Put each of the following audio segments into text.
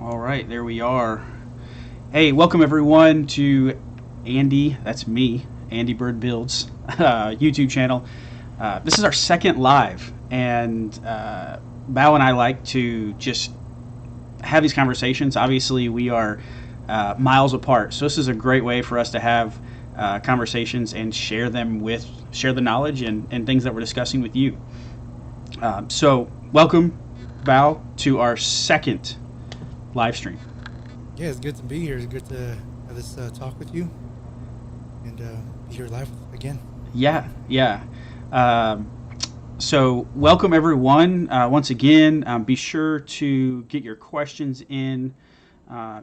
All right, there we are. Hey, welcome everyone to Andy, that's me, Andy Bird Builds YouTube channel. This is our second live, and Bao and I like to just have these conversations. Obviously, we are miles apart, so this is a great way for us to have conversations and share the knowledge and things that we're discussing with you. So, welcome, Bao, to our second live stream. Yeah, it's good to be here. It's good to have this talk with you and be here live again. Yeah. So welcome everyone. Once again, be sure to get your questions in.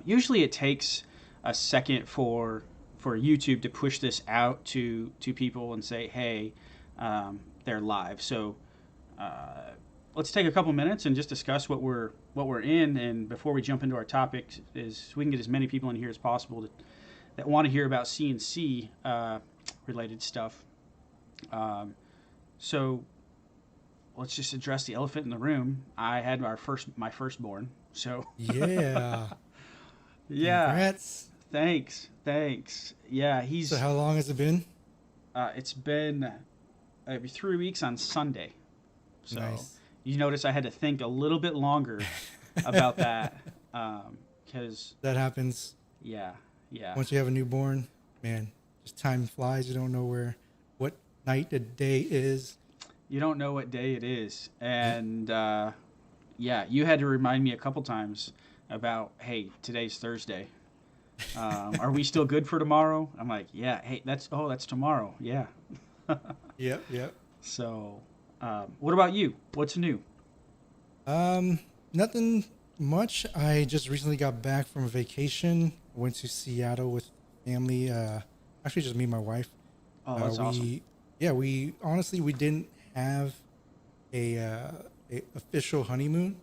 Usually it takes a second for YouTube to push this out to people and say, hey, they're live. So let's take a couple minutes and just discuss what we're in. And before we jump into our topic, is we can get as many people in here as possible that want to hear about CNC related stuff. So let's just address the elephant in the room. I had my firstborn. So yeah. Congrats. Thanks. Yeah, So how long has it been? It's been 3 weeks on Sunday. So nice. You notice I had to think a little bit longer about that because that happens. Yeah. Once you have a newborn, man, just time flies. You don't know what night the day is. You don't know what day it is, and you had to remind me a couple times about, hey, today's Thursday. Are we still good for tomorrow? I'm like, yeah. Hey, that's tomorrow. Yeah. Yep. So. What about you? What's new? Nothing much. I just recently got back from a vacation. Went to Seattle with family. Actually, just me and my wife. Oh, that's awesome. We honestly didn't have a official honeymoon.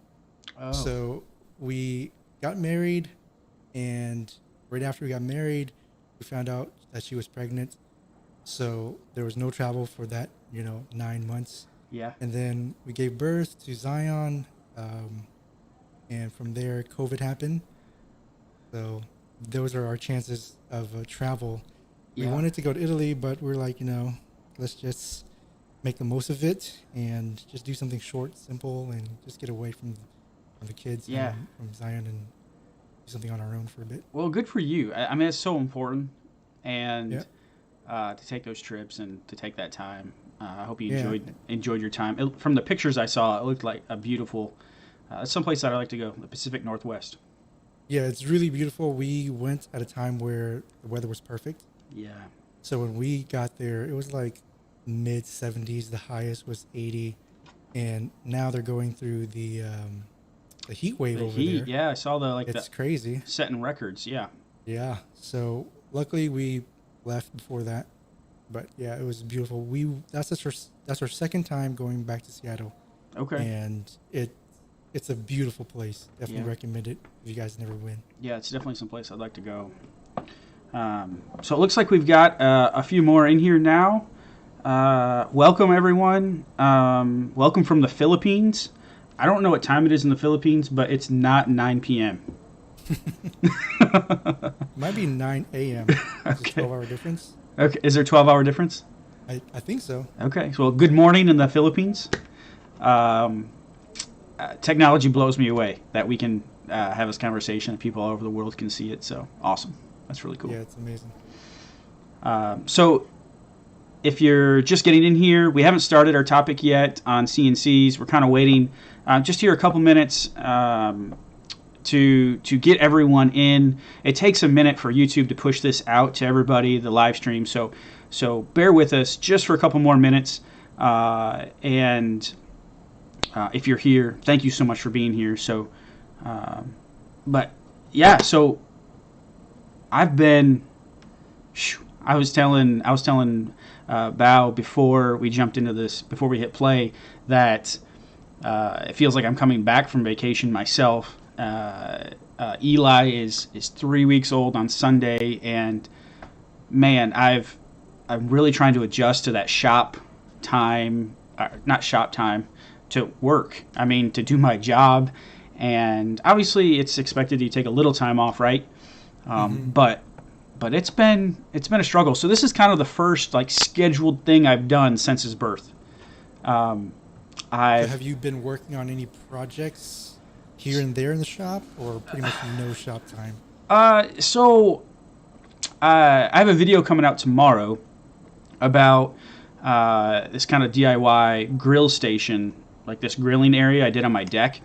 Oh. So we got married, and right after we got married, we found out that she was pregnant. So there was no travel for that, 9 months. Yeah. And then we gave birth to Zion, and from there, COVID happened. So those are our chances of travel. Yeah. We wanted to go to Italy, but we're like, let's just make the most of it and just do something short, simple, and just get away from the kids and from Zion and do something on our own for a bit. Well, good for you. I mean, it's so important, and to take those trips and to take that time. I hope you enjoyed your time. From the pictures I saw, it looked like a beautiful, someplace that I like to go, the Pacific Northwest. Yeah, it's really beautiful. We went at a time where the weather was perfect. Yeah. So when we got there, it was like mid 70s. The highest was 80, and now they're going through the heat wave over there. Yeah, I saw it's crazy, setting records. Yeah. So luckily we left before that. But yeah, it was beautiful. That's our second time going back to Seattle. Okay. And it's a beautiful place. Definitely recommend it if you guys never been. Yeah, it's definitely some place I'd like to go. So it looks like we've got a few more in here now. Welcome everyone. Welcome from the Philippines. I don't know what time it is in the Philippines, but it's not 9 p.m. Might be 9 a.m. Okay. 12-hour difference. Okay, is there a 12-hour difference? I think so. Okay, so good morning in the Philippines. Technology blows me away that we can have this conversation and people all over the world can see it. So awesome. That's really cool. Yeah, it's amazing. So if you're just getting in here, we haven't started our topic yet on CNCs. We're kind of waiting just here a couple minutes to get everyone in. It takes a minute for YouTube to push this out to everybody, the live stream. So bear with us just for a couple more minutes. And if you're here, thank you so much for being here. So, so I've been. I was telling Bao before we jumped into this, before we hit play, that it feels like I'm coming back from vacation myself. Eli is 3 weeks old on Sunday, and man, I'm really trying to adjust to that shop time, not shop time, to work. I mean, to do my job and obviously it's expected you take a little time off, right? Mm-hmm. But it's been a struggle. So this is kind of the first like scheduled thing I've done since his birth. Um, So I've have you been working on any projects here and there in the shop, or pretty much no shop time? so I have a video coming out tomorrow about this kind of DIY grill station, like this grilling area I did on my deck,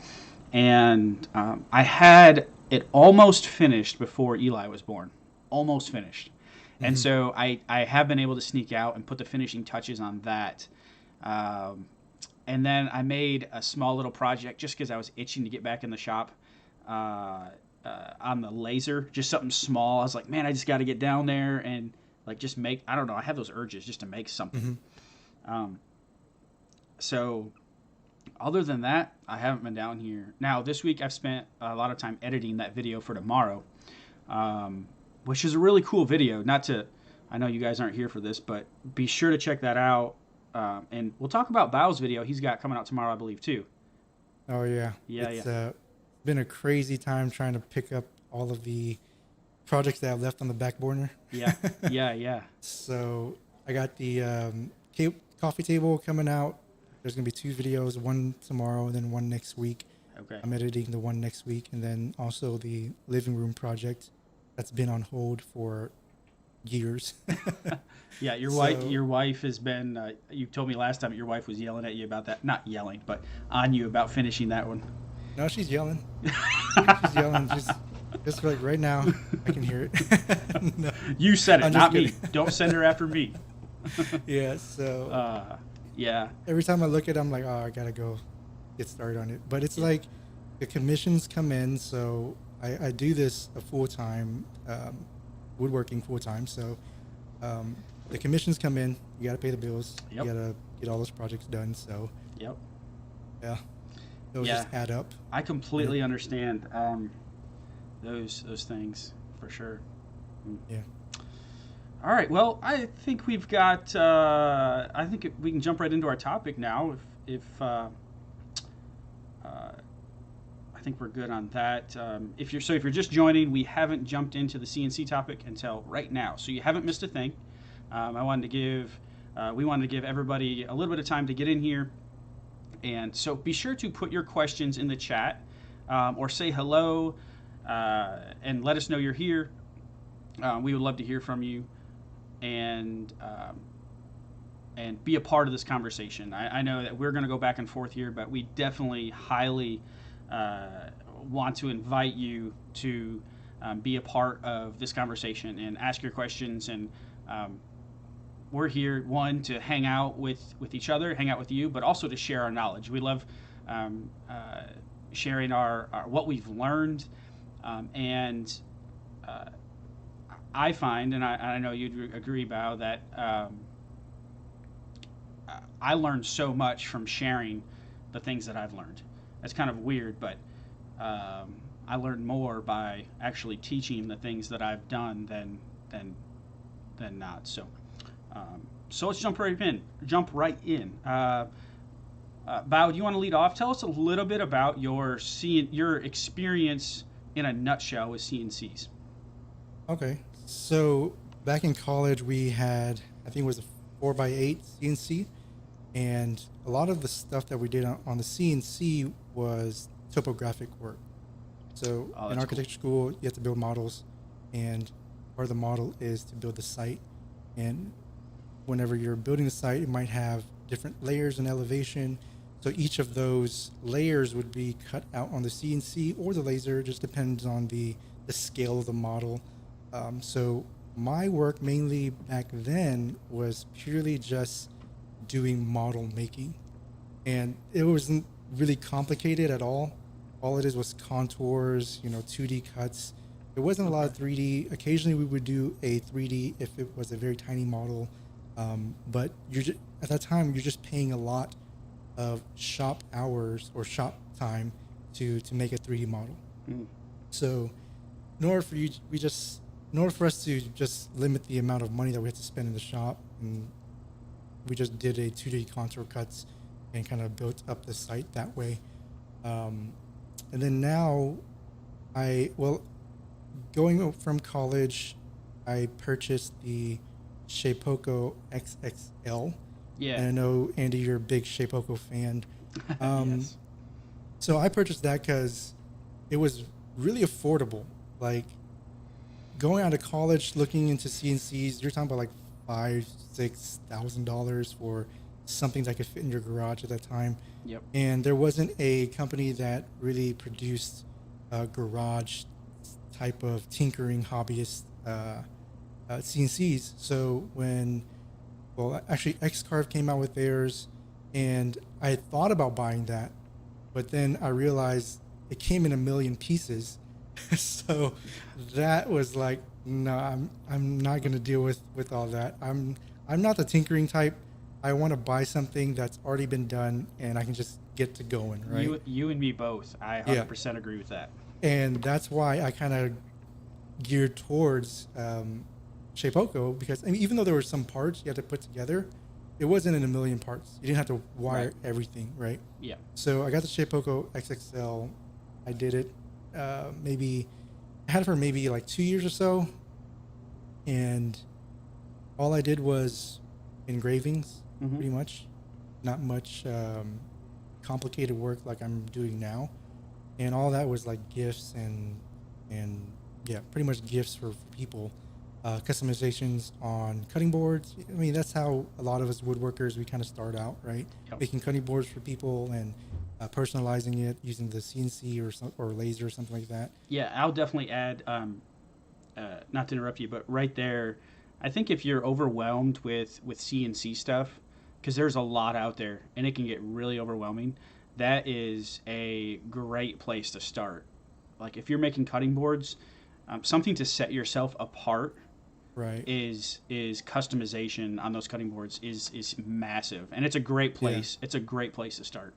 and I had it almost finished before Eli was born, almost finished, and Mm-hmm. so I have been able to sneak out and put the finishing touches on that. Um, and then I made a small little project just because I was itching to get back in the shop on the laser, just something small. I was like, man, I just got to get down there and like just make. I don't know. I have those urges just to make something. Mm-hmm. Um, so other than that, I haven't been down here. Now this week I've spent a lot of time editing that video for tomorrow, um, which is a really cool video. Not to, I know you guys aren't here for this, but be sure to check that out. And we'll talk about Bao's video he's got coming out tomorrow, I believe, too. Oh yeah, Yeah, it's yeah, been a crazy time trying to pick up all of the projects that I've left on the back burner. yeah, yeah, yeah. So I got the coffee table coming out. There's gonna be two videos, one tomorrow and then one next week. Okay. I'm editing the one next week, and then also the living room project that's been on hold for years. Yeah, So your wife has been. You told me last time your wife was yelling at you about that. Not yelling, but on you about finishing that one. no, she's yelling. She's yelling. Just like right now, I can hear it. No, You said it, I'm just not me. kidding. Don't send her after me. Yeah. So Yeah, every time I look at it, I'm like, oh, I gotta go get started on it. But it's like the commissions come in, so I do this a full time, woodworking full time. So um, the commissions come in, you gotta pay the bills, Yep. you gotta get all those projects done. So yep, yeah, those yeah. just add up. I completely understand those things for sure. Mm. Yeah. All right. Well, I think we've got. I think we can jump right into our topic now. If I think we're good on that. If you're just joining, we haven't jumped into the CNC topic until right now, so you haven't missed a thing. We wanted to give everybody a little bit of time to get in here, and so be sure to put your questions in the chat or say hello and let us know you're here. We would love to hear from you and be a part of this conversation. I know that we're going to go back and forth here, but we definitely highly want to invite you to be a part of this conversation and ask your questions. And we're here, one, to hang out with each other, hang out with you, but also to share our knowledge. We love sharing our what we've learned, and I find, and I know you'd agree, Bao, that I learned so much from sharing the things that I've learned. That's kind of weird, but I learned more by actually teaching the things that I've done than not. So let's jump right in. Bao, do you want to lead off? Tell us a little bit about your experience in a nutshell with CNCs. Okay. So back in college, we had, I think it was a 4x8 CNC, and a lot of the stuff that we did on the CNC was topographic work. So in architecture school, you have to build models, and part of the model is to build the site. And whenever you're building the site, it might have different layers and elevation. So each of those layers would be cut out on the CNC or the laser, just depends on the scale of the model. So my work mainly back then was purely just doing model making, and it wasn't really complicated at all. All it is was contours, 2D cuts. It wasn't a lot of 3D. Occasionally we would do a 3D if it was a very tiny model, but at that time you're just paying a lot of shop hours or shop time to make a 3D model. So in order for us to just limit the amount of money that we had to spend in the shop, and we just did a 2D contour cuts and kind of built up the site that way. And then now well, going from college, I purchased the Shapeoko XXL. Yeah. And I know, Andy, you're a big Shapeoko fan. Um, Yes. so I purchased that because it was really affordable. Like going out of college, looking into CNCs, you're talking about like $5,000 to $6,000 for something that could fit in your garage at that time. Yep. And there wasn't a company that really produced garage type of tinkering hobbyist CNCs. So well, actually, Xcarve came out with theirs, and I thought about buying that, but then I realized it came in a million pieces. So that was like, no, I'm not gonna deal with all that. I'm not the tinkering type. I want to buy something that's already been done and I can just get to going, right? You and me both. I Yeah. 100% agree with that. And that's why I kind of geared towards Shapeoko, because I mean, even though there were some parts you had to put together, it wasn't in a million parts. You didn't have to wire Right. everything, right? Yeah. So I got the Shapeoko XXL. I did it maybe, I had it for maybe like 2 years or so. And all I did was engravings, Hmm. pretty much. Not much complicated work like I'm doing now. And all that was like gifts and yeah, pretty much gifts for people. Customizations on cutting boards. I mean, that's how a lot of us woodworkers we kind of start out, right? Yep. Making cutting boards for people and personalizing it using the CNC or laser or something like that. Yeah, I'll definitely add. Not to interrupt you, but right there, I think if you're overwhelmed with CNC stuff, because there's a lot out there and it can get really overwhelming, that is a great place to start. Like if you're making cutting boards, something to set yourself apart Right. is customization on those cutting boards is massive, and it's a great Yeah. place. It's a great place to start.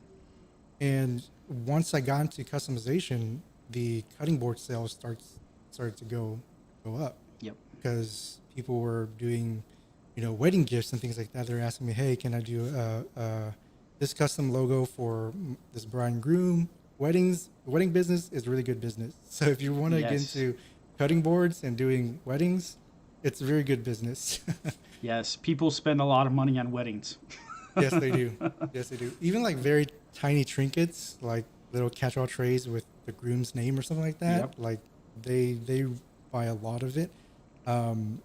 And once I got into customization, the cutting board sales started to go up Yep. because people were doing, wedding gifts and things like that. They're asking me, "Hey, can I do this custom logo for this bride and groom weddings?" The wedding business is really good business. So if you want to get Yes. into cutting boards and doing weddings, it's very good business. Yes. People spend a lot of money on weddings. Yes, they do. Yes, they do. Even like very tiny trinkets, like little catch-all trays with the groom's name or something like that. Yep. Like they buy a lot of it. Um,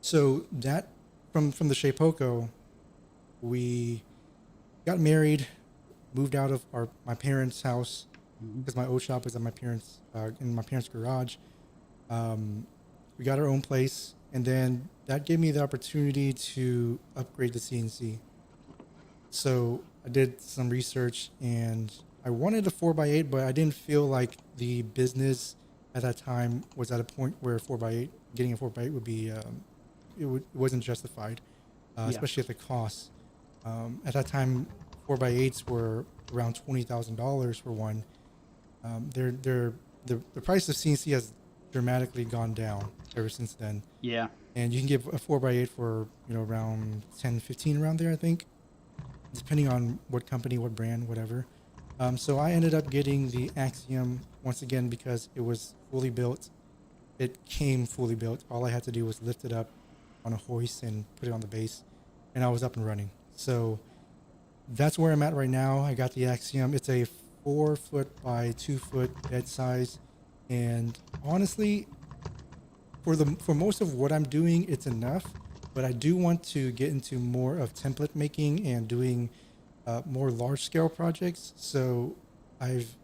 so that from the Shapeoko, we got married, moved out of my parents' house Mhm. because my old shop was at my parents in my parents' garage. We got our own place, and then that gave me the opportunity to upgrade the CNC. So I did some research and I wanted a 4x8, but I didn't feel like the business at that time was at a point where 4x8, getting a 4x8 would be, it wasn't justified, Yeah. especially at the cost. At that time, 4x8s were around $20,000 for one. The price of CNC has dramatically gone down ever since then. Yeah. And you can get a 4x8 for, around 10, 15 around there, I think, depending on what company, what brand, whatever. So I ended up getting the Axiom once again because it was fully built. It came fully built. All I had to do was lift it up on a hoist and put it on the base, and I was up and running. So that's where I'm at right now. I got the Axiom. It's a 4 foot by 2 foot bed size, and honestly, for most of what I'm doing, it's enough. But I do want to get into more of template making and doing more large scale projects. So I've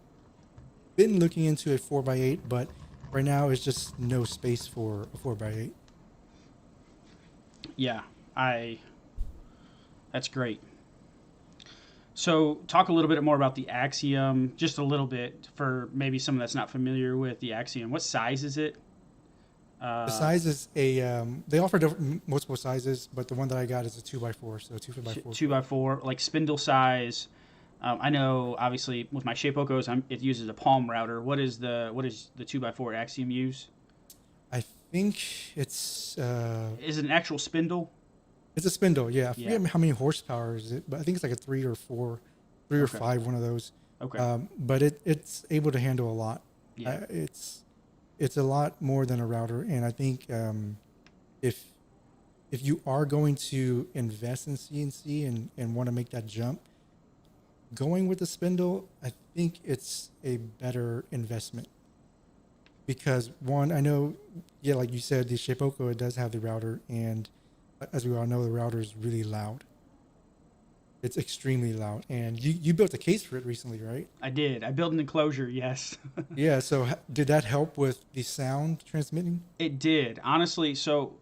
been looking into a 4x8, but right now it's just no space for a 4x8. Yeah. I. That's great. So, talk a little bit more about the Axiom, just a little bit for maybe someone that's not familiar with the Axiom. What size is it? The Uh, size is they offer different, multiple sizes, but the one that I got is a 2x4, so 2 foot by 4 two foot. by four, like spindle size. I know, obviously, with my Shapeokos, it uses a palm router. What is the 2x4 Axiom use? I think Is it an actual spindle? it's a spindle. Yeah, I Yeah. forget how many horsepower is it, but I think it's like a three or Okay. five, one of those. Okay. But it's able to handle a lot. Yeah. It's a lot more than a router, and I think if if you are going to invest in CNC and want to make that jump, going with the spindle, I think it's a better investment because one, I know, yeah, like you said, the Shapeoko, it does have the router, and as we all know, the router is really loud. It's extremely loud, and you built a case for it recently, right? I did. I built an enclosure. Yes. Yeah. So did that help with the sound transmitting? It did, honestly. So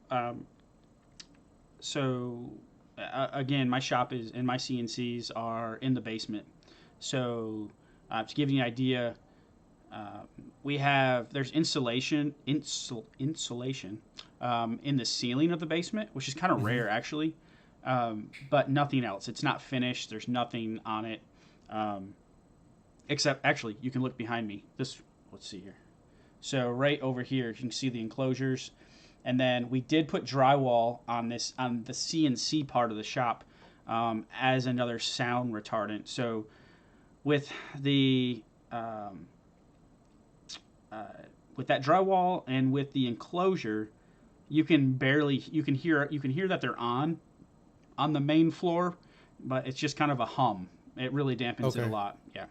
again, my shop is and my CNCs are in the basement. So to give you an idea, uh, there's insulation in the ceiling of the basement, which is kind of Mm-hmm. rare actually, but nothing else. It's not finished. There's nothing on it, um, except actually you can look behind me. This let's see here. So right over here, you can see the enclosures, and then we did put drywall on the CNC part of the shop as another sound retardant. So with the um, uh, with that drywall and with the enclosure, you can hear that they're on the main floor, but it's just kind of a hum. It really dampens it a Okay. lot. Yeah.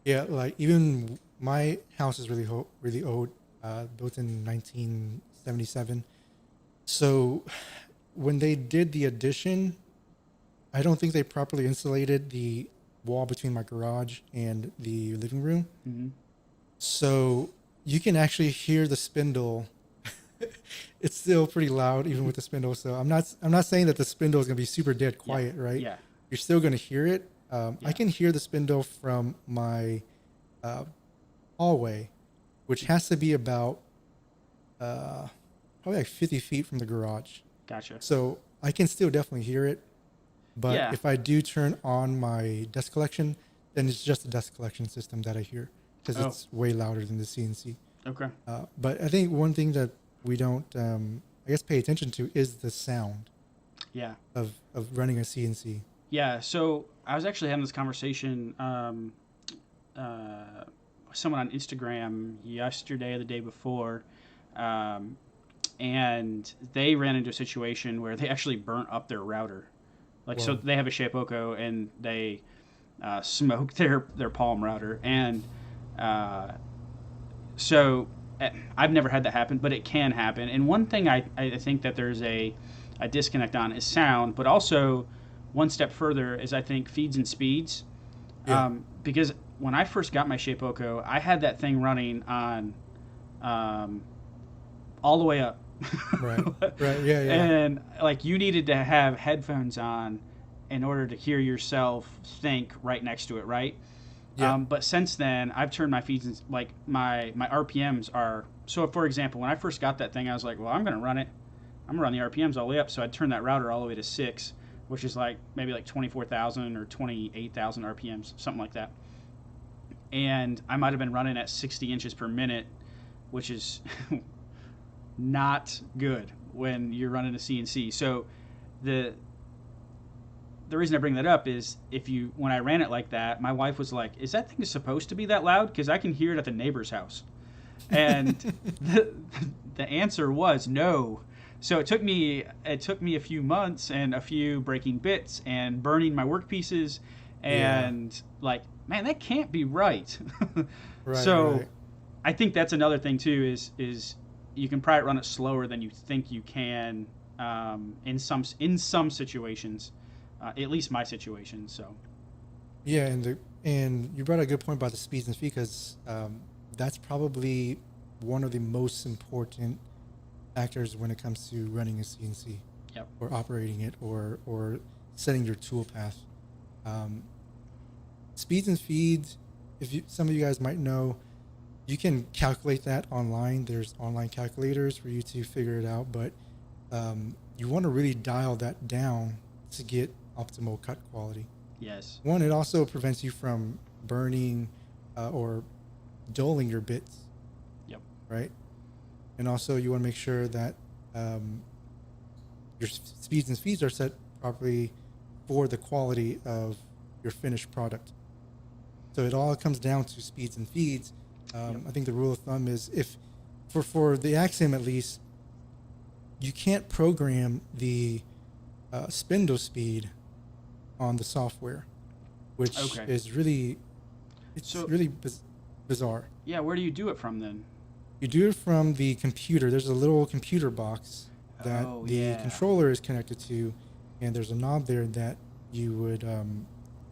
Yeah, like even my house is really old, built in 1977. So when they did the addition, I don't think they properly insulated the wall between my garage and the living room. Hmm. So you can actually hear the spindle. It's still pretty loud even with the spindle. So I'm not saying that the spindle is gonna be super dead Yeah. quiet, right? Yeah. You're still gonna hear it. I Yeah. can hear the spindle from my uh, hallway, which has to be about uh, probably like 50 feet from the garage. Gotcha. So I can still definitely hear it. But Yeah. if I do turn on my dust collection, then it's just the dust collection system that I hear because Oh. it's way louder than the CNC. Okay. But I think one thing that we don't, I guess, pay attention to is the sound Yeah. of running a CNC. Yeah. So I was actually having this conversation with someone on Instagram yesterday or the day before, um, and they ran into a situation where they actually burnt up their router. Like, so Whoa. they have a Shapeoko and they smoked their Palm router, and uh, so I've never had that happen, but it can happen. And one thing I think that there's a disconnect on is sound, but also one step further is I think feeds and speeds. Yeah. Because when I first got my Shapeoko, I had that thing running on um, all the way up. Right. Right. Yeah. Yeah. And like you needed to have headphones on in order to hear yourself think right next to it, right? Yeah. But since then, I've turned my feeds and like my RPMs are so. For example, when I first got that thing, I was like, well, I'm gonna run it. I'm gonna run the RPMs all the way up. So I'd turn that router all the way to 6, which is like maybe like 24,000 or 28,000 RPMs, something like that. And I might have been running at 60 inches per minute, which is not good when you're running a CNC. So the the reason I bring that up is if you when I ran it like that, my wife was like, "Is that thing supposed to be that loud? Because I can hear it at the neighbor's house." And the the answer was no. So it took me a few months and a few breaking bits and burning my work pieces, Yeah. and like, man, that can't be right. Right. So Right. I think that's another thing too is you can probably run it slower than you think you can in some situations, at least my situation. So Yeah, and you brought a good point about the speeds and feed because that's probably one of the most important factors when it comes to running a CNC yep, or operating it or setting your tool path. Um, Speeds and feeds, if you some of you guys might know, you can calculate that online. There's online calculators for you to figure it out, but you want to really dial that down to get optimal cut quality. yes, One, it also prevents you from burning or dulling your bits, yep, right? And also, you want to make sure that your speeds and feeds are set properly for the quality of your finished product. So it all comes down to speeds and feeds. Yep. I think the rule of thumb is if for the Axiom at least, you can't program the spindle speed on the software, which Okay. is really it's So really bizarre. yeah, where do you do it from then? You do it from the computer. There's a little computer box that Oh the yeah. controller is connected to, and there's a knob there that you would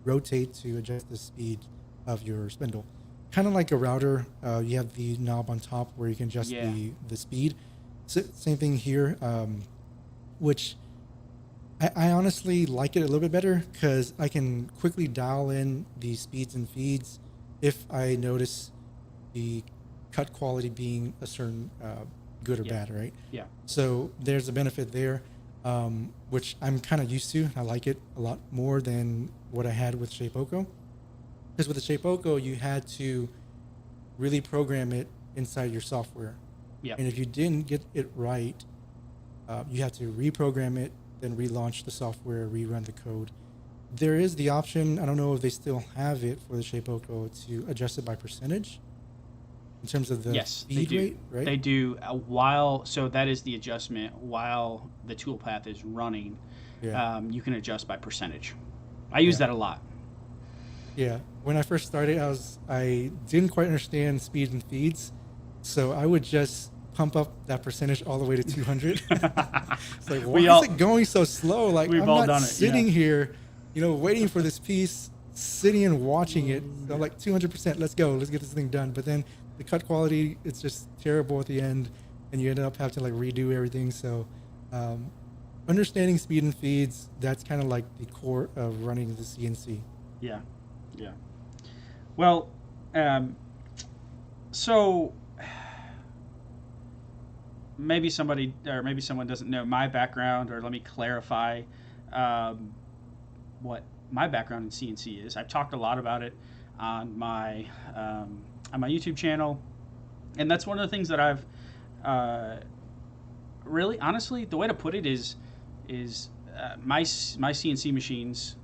rotate to adjust the speed of your spindle. Kind of like a router, you have the knob on top where you can adjust Yeah. the speed. Same thing here, which I honestly like it a little bit better because I can quickly dial in the speeds and feeds if I notice the cut quality being a certain good or Yeah. bad, right? Yeah. So there's a benefit there, which I'm kind of used to. I like it a lot more than what I had with Shapeoko. Because with the Shapeoko, you had to really program it inside your software. Yeah. And if you didn't get it right, you had to reprogram it, then relaunch the software, rerun the code. There is the option, I don't know if they still have it for the Shapeoko, to adjust it by percentage in terms of the Yes, they feed do. rate, right? They do while so that is the adjustment while the toolpath is running. Yeah, You can adjust by percentage. I use yeah, that a lot. yeah. When I first started, I didn't quite understand speeds and feeds, so I would just pump up that percentage all the way to 200. It's like, why we is all it going so slow? Like, we've I'm all not done it. Yeah. sitting here, waiting for this piece, sitting and watching it. So I'm like, 200%, let's go, let's get this thing done. But then the cut quality, it's just terrible at the end, and you end up having to like redo everything. So, um, understanding speed and feeds, that's kind of like the core of running the CNC. Yeah. Yeah. Well, um, so maybe somebody or maybe someone doesn't know my background, or let me clarify um, what my background in CNC is. I've talked a lot about it on my YouTube channel, and that's one of the things that I've uh, really honestly the way to put it is my CNC machines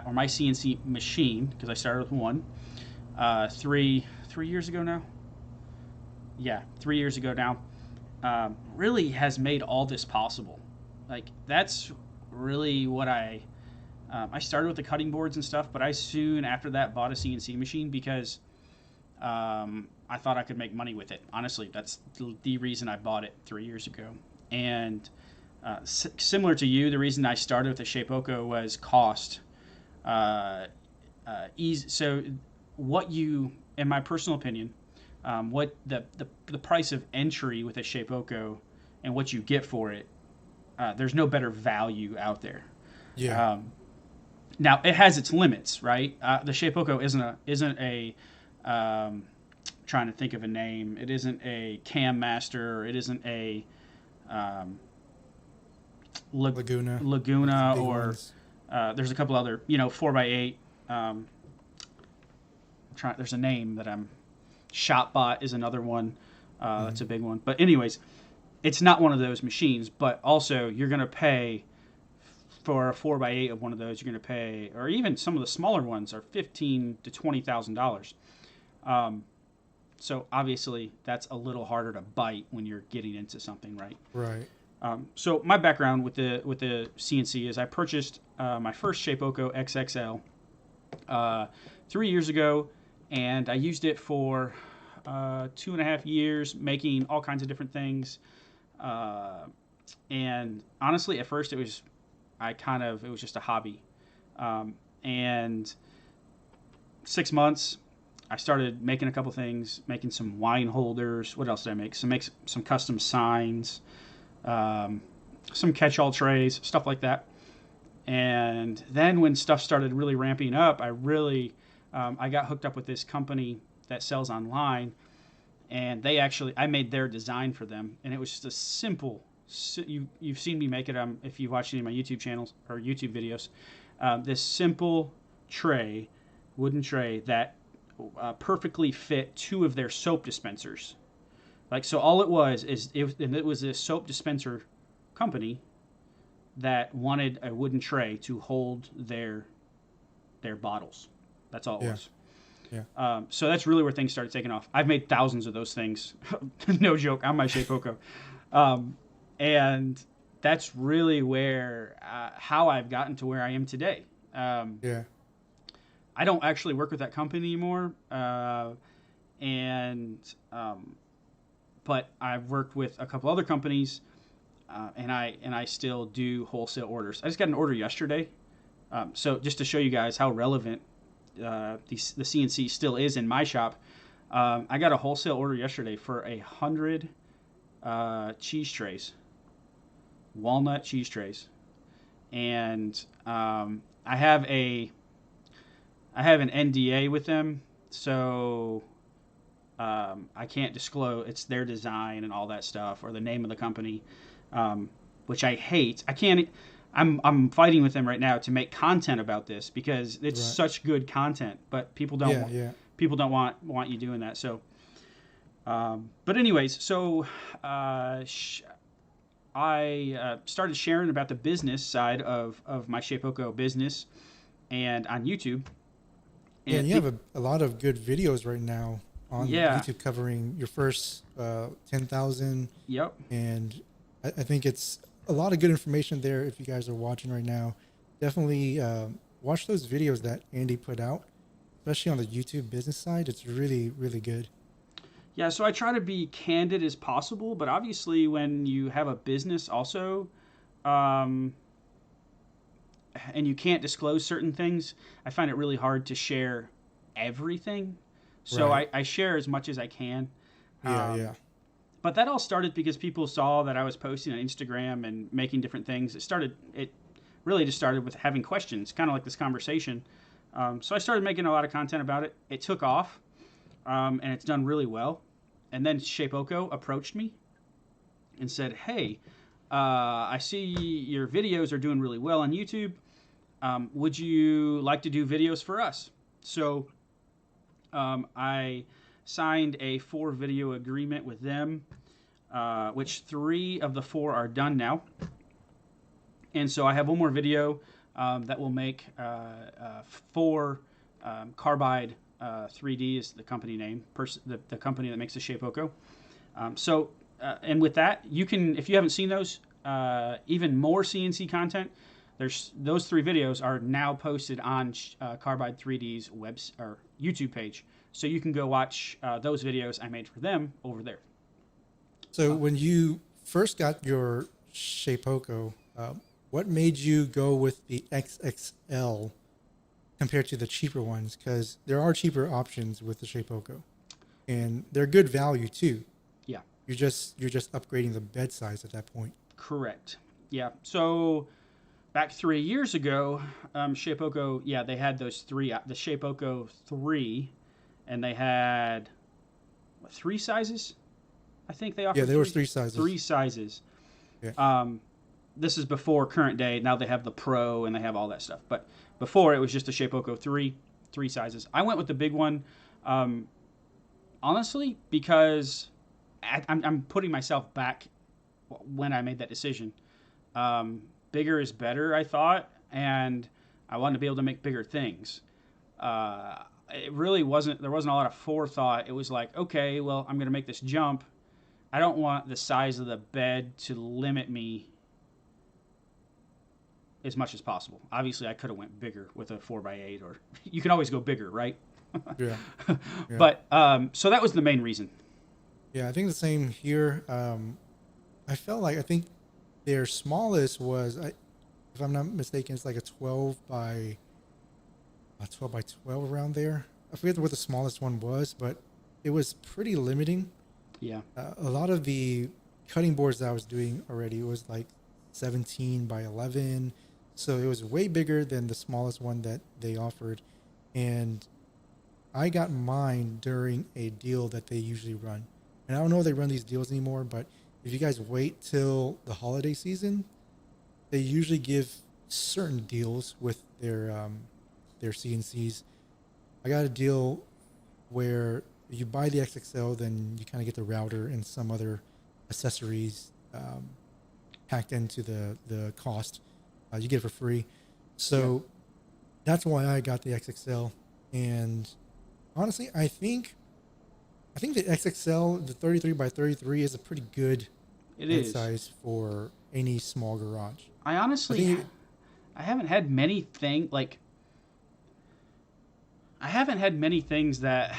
or my CNC machine, because I started with one 3 years ago now. Yeah, 3 years ago now. Really has made all this possible. Like that's really what I started with the cutting boards and stuff, but I soon after that bought a CNC machine because I thought I could make money with it. Honestly, that's the reason I bought it 3 years ago. And similar to you, the reason I started with the Shapeoko was cost. Uh, easy. So, what you, in my personal opinion, what the price of entry with a Shapeoko and what you get for it, there's no better value out there. Yeah. Um, Now it has its limits, right? The Shapeoko isn't a trying to think of a name. It isn't a Cam Master. It isn't a um, Laguna, like the Laguna, big or ones. there's a couple other 4x8. There's a name that I'm. Shopbot is another one. That's a Hmm. big one. But anyways, it's not one of those machines. But also, you're going to pay for a 4x8 of one of those. You're going to pay, or even some of the smaller ones are $15,000 to $20,000. Um, so obviously, that's a little harder to bite when you're getting into something, right? Right. So my background with the CNC is I purchased my first Shapeoko XXL 3 years ago, and I used it for 2.5 years, making all kinds of different things. Uh, and honestly, at first it was just a hobby. And 6 months, I started making a couple things, making some wine holders. What else did I make? Make some custom signs, um, some catch-all trays, stuff like that. And then when stuff started really ramping up, I got hooked up with this company that sells online, and I made their design for them, and it was just a simple. You've seen me make it if you've watched any of my YouTube channels or YouTube videos. This simple tray, wooden tray that perfectly fit two of their soap dispensers. Like so, all it was is it was a soap dispenser company that wanted a wooden tray to hold their bottles. That's all it Yeah. was. Yeah. So that's really where things started taking off. I've made thousands of those things, no joke, on my Shapeoko, and that's really where how I've gotten to where I am today. Yeah. I don't actually work with that company anymore, and but I've worked with a couple other companies, and I still do wholesale orders. I just got an order yesterday, so just to show you guys how relevant the CNC still is in my shop. I got a wholesale order yesterday for 100 cheese trays, walnut cheese trays, and I have an NDA with them, so I can't disclose. It's their design and all that stuff, or the name of the company, which I hate. I can't. I'm fighting with them right now to make content about this because it's Right. such good content, but people don't Yeah. want Yeah. people don't want you doing that. So, but anyways, so I started sharing about the business side of my Shapeoko business and on YouTube. Yeah, And and you have a lot of good videos right now on yeah, YouTube covering your first 10,000. yep. And I think it's a lot of good information there if you guys are watching right now. Definitely watch those videos that Andy put out, especially on the YouTube business side. It's really, really good. Yeah, so I try to be candid as possible, but obviously, when you have a business also, um, and you can't disclose certain things, I find it really hard to share everything. So Right. I share as much as I can. Yeah, Um, yeah. but that all started because people saw that I was posting on Instagram and making different things. It really just started with having questions, kind of like this conversation. So I started making a lot of content about it. It took off, and it's done really well. And then Shapeoko approached me and said, "Hey, I see your videos are doing really well on YouTube. Would you like to do videos for us?" So I signed a 4 video agreement with them, which 3 of the 4 are done now. And so I have one more video that will make 4 Carbide 3D is the company name, the company that makes the Shapeoko. And with that, you can, if you haven't seen those, even more CNC content. There's those 3 videos are now posted on Carbide 3D's or YouTube page, so you can go watch those videos I made for them over there. So when you first got your Shapeoko, what made you go with the XXL compared to the cheaper ones? Because there are cheaper options with the Shapeoko, and they're good value too. Yeah, You're just upgrading the bed size at that point. correct. Yeah, so back 3 years ago, Shapeoko, yeah, they had those 3, the Shapeoko 3, and they had what, 3 sizes. I think they Yeah, offered there was three three three sizes. sizes. Yeah. This is before current day. Now they have the Pro and they have all that stuff. But before it was just a Shapeoko 3 sizes. I went with the big one, um, honestly, because I'm putting myself back when I made that decision. Bigger is better, I thought, and I wanted to be able to make bigger things. It really wasn't. There wasn't a lot of forethought. It was like, okay, well, I'm going to make this jump. I don't want the size of the bed to limit me as much as possible. Obviously, I could have went bigger with a 4x8, or you can always go bigger, right? Yeah. Yeah. But so that was the main reason. Yeah, I think the same here. I felt like I think their smallest was, if I'm not mistaken, it's like a 12 by 12 around there. I forget what the smallest one was, but it was pretty limiting. Yeah, A lot of the cutting boards that I was doing already was like 17 by 11, so it was way bigger than the smallest one that they offered, and I got mine during a deal that they usually run. And I don't know if they run these deals anymore, but if you guys wait till the holiday season, they usually give certain deals with their CNCs. I got a deal where you buy the XXL, then you kind of get the router and some other accessories packed into the cost. You get it for free. yeah, So that's why I got the XXL. And honestly, I think the XXL, the 33 by 33, is a pretty good It head is. size for any small garage. I I honestly, think it, I haven't had many I haven't had many things that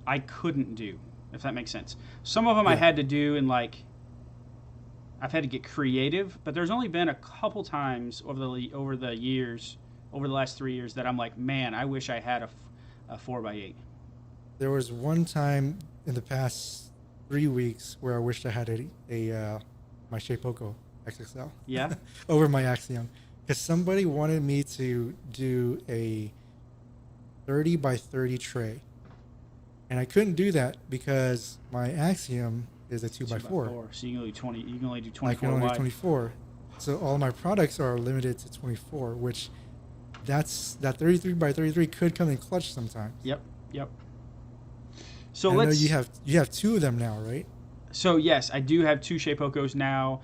I couldn't do, if that makes sense. Some of them I yeah, had to do, and I've had to get creative, but there's only been a couple times over the years, over the last 3 years, that I'm like, man, I wish I had a 4x8. there was one time in the past 3 weeks where I wished I had my Shapeoko XXL Yeah. over my Axiom because somebody wanted me to do a 30 by 30 tray, and I couldn't do that because my Axiom is a 2 by Two by 4. four, so you can only 20. You can only do I can 24 only do wide. 24. So all my products are limited to 24, which that 33 by 33 could come in clutch sometimes. Yep. Yep. So And I know let's. you have two of them now, right? So yes, I do have two Shapeokos now.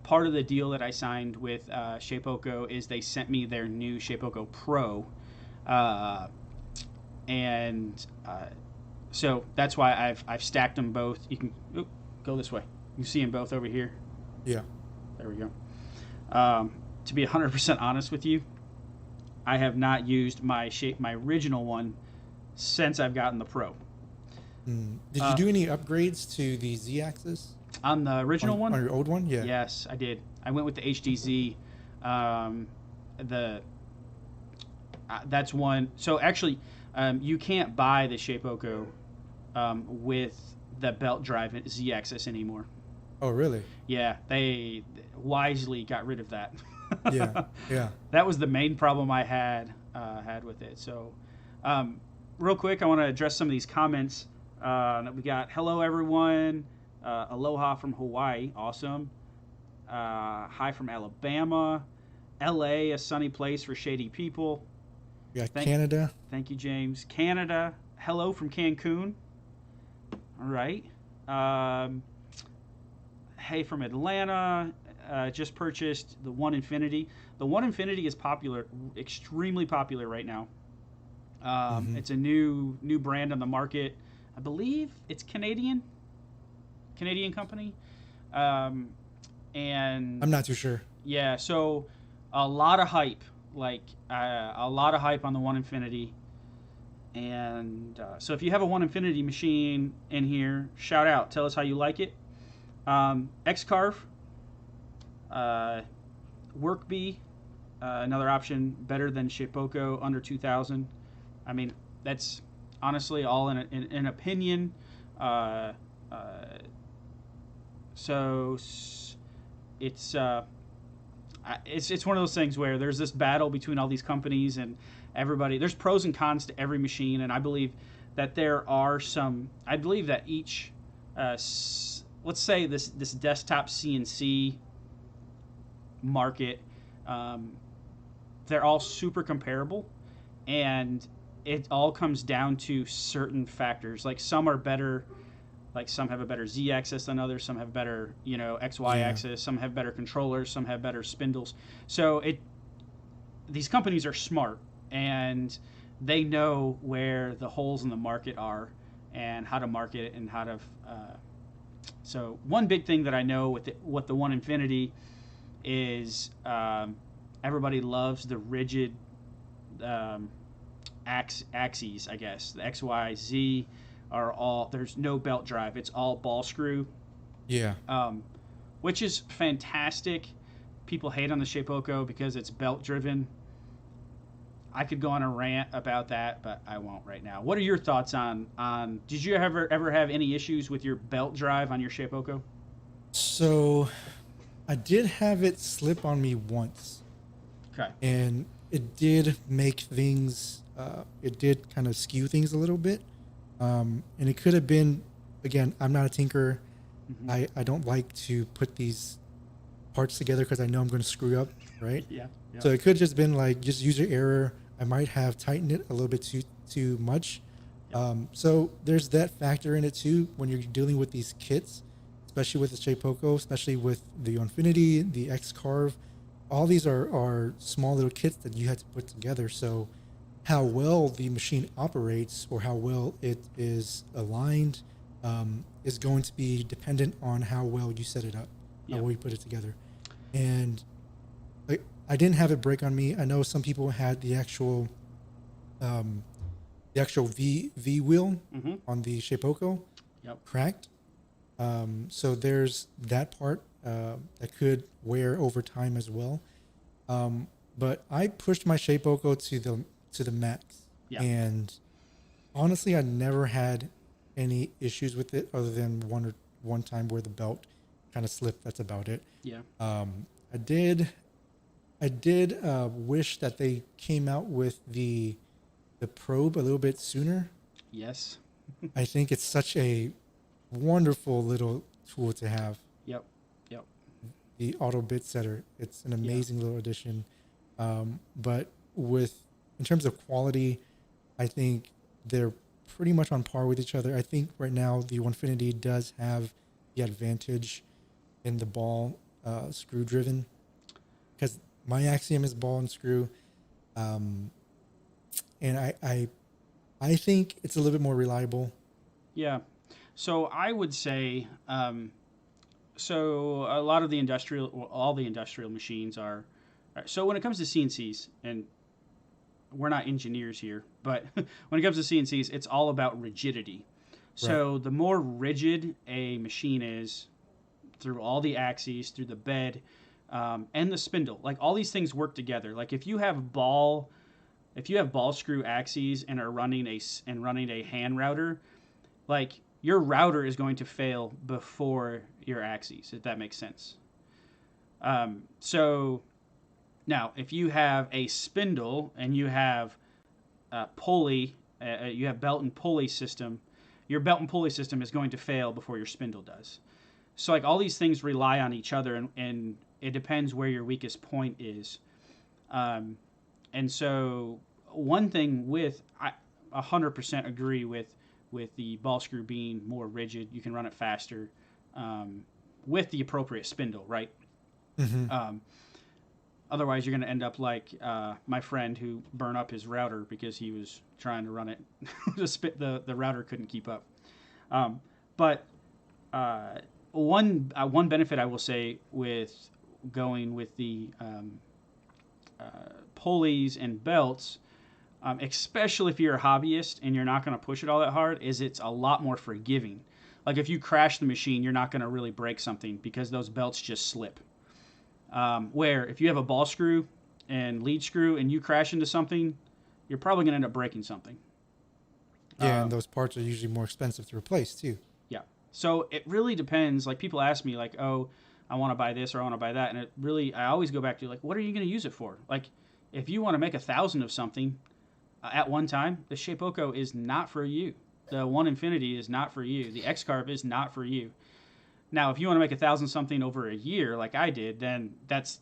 Part of the deal that I signed with Shapeoko is they sent me their new Shapeoko Pro, uh, and so that's why I've stacked them both. You can go this way. You see them both over here. Yeah. There we go. To be 100% honest with you, I have not used my original one since I've gotten the Pro. Did you do any upgrades to the Z axis On the original one, on your old one? Yeah. yes, I did. I went with the HDZ. Um, the That's one. So actually, you can't buy the Shapeoko with the belt drive Z-axis anymore. Oh, really? Yeah, they wisely got rid of that. Yeah. Yeah. That was the main problem I had with it. So, real quick, I want to address some of these comments that we got. Hello, everyone. Aloha from Hawaii. Awesome. Hi from Alabama. LA, a sunny place for shady people. We got Thank, Canada. thank you, James. Canada. Hello from Cancun. All right. Hey from Atlanta. Just purchased the One Infinity. The One Infinity is popular, extremely popular right now. Mm-hmm. It's a new brand on the market. I believe it's Canadian company. Um, and I'm not too sure. yeah, so a lot of hype, a lot of hype on the One Infinity. And so if you have a One Infinity machine in here, shout out, tell us how you like it. Xcarve, Workbee, another option, better than Shipoko, under 2,000. I mean, that's honestly all in an opinion. Uh, uh, so it's it's one of those things where there's this battle between all these companies and everybody. There's pros and cons to every machine, and I believe that there are some. I believe that each, let's say this desktop CNC market, they're all super comparable, and it all comes down to certain factors. Like some are better, like some have a better Z axis than others, some have better, XY Yeah. axis, some have better controllers, some have better spindles. So these companies are smart, and they know where the holes in the market are and how to market it and how to. So one big thing that I know with what the One Infinity is, everybody loves the rigid axes. I guess the X, Y, Z are all. There's no belt drive. It's all ball screw, Yeah. which is fantastic. People hate on the Shapeoko because it's belt driven. I could go on a rant about that, but I won't right now. What are your thoughts on? Did you ever have any issues with your belt drive on your Shapeoko? So I did have it slip on me once, Okay. and it did make things. It did kind of skew things a little bit, and it could have been. Again, I'm not a tinkerer. Mm-hmm. I don't like to put these parts together because I know I'm going to screw up, right? Yeah. Yeah. So it could just been like just user error. I might have tightened it a little bit too much. Yep. So there's that factor in it too when you're dealing with these kits, especially with the Shapeoko, especially with the Infinity, the X Carve. All these are small little kits that you had to put together. So how well the machine operates or how well it is aligned is going to be dependent on how well you set it up, how Yep. well you put it together. And I didn't have it break on me. I know some people had um, the actual V wheel Mm-hmm. on the Shapeoko Yep. cracked. So there's that part that could wear over time as well. But I pushed my Shapeoko to the max, Yeah. and honestly, I never had any issues with it other than one time where the belt kind of slipped. That's about it. Yeah. Um, I did wish that they came out with the probe a little bit sooner. Yes. I think it's such a wonderful little tool to have. Yep. Yep. The auto bit setter, it's an Yeah. amazing little addition. But with in terms of quality, I think they're pretty much on par with each other. I think right now the Onefinity does have the advantage in the ball screw driven because my Axiom is ball and screw, um, and I think it's a little bit more reliable. Yeah. So I would say, so a lot of the industrial, well, all the industrial machines are. So when it comes to CNCs, and we're not engineers here, but when it comes to CNCs, it's all about rigidity. Right. So the more rigid a machine is through all the axes, through the bed, and the spindle, like all these things work together. Like if you have ball screw axes and are running a hand router, like your router is going to fail before your axes, if that makes sense. So now, if you have a spindle and you have a pulley, you have belt and pulley system, your belt and pulley system is going to fail before your spindle does. So like all these things rely on each other, and it depends where your weakest point is. Um, and so one thing with I 100% agree with the ball screw being more rigid. You can run it faster with the appropriate spindle, right? Mm-hmm. Um, Otherwise, you're going to end up like my friend who burned up his router because he was trying to run it. The router couldn't keep up. But one benefit I will say with going with the pulleys and belts, especially if you're a hobbyist and you're not going to push it all that hard, is it's a lot more forgiving. Like if you crash the machine, you're not going to really break something because those belts just slip. Where if you have a ball screw and lead screw and you crash into something, you're probably going to end up breaking something. Yeah, and those parts are usually more expensive to replace too. Yeah. So it really depends. Like people ask me, like, "Oh, I want to buy this or I want to buy that," and it really, I always go back to like, "What are you going to use it for?" Like, if you want to make 1,000 of something at one time, the Shapeoko is not for you. The One Infinity is not for you. The X Carve is not for you. Now, if you want to make 1,000 something over a year, like I did, then that's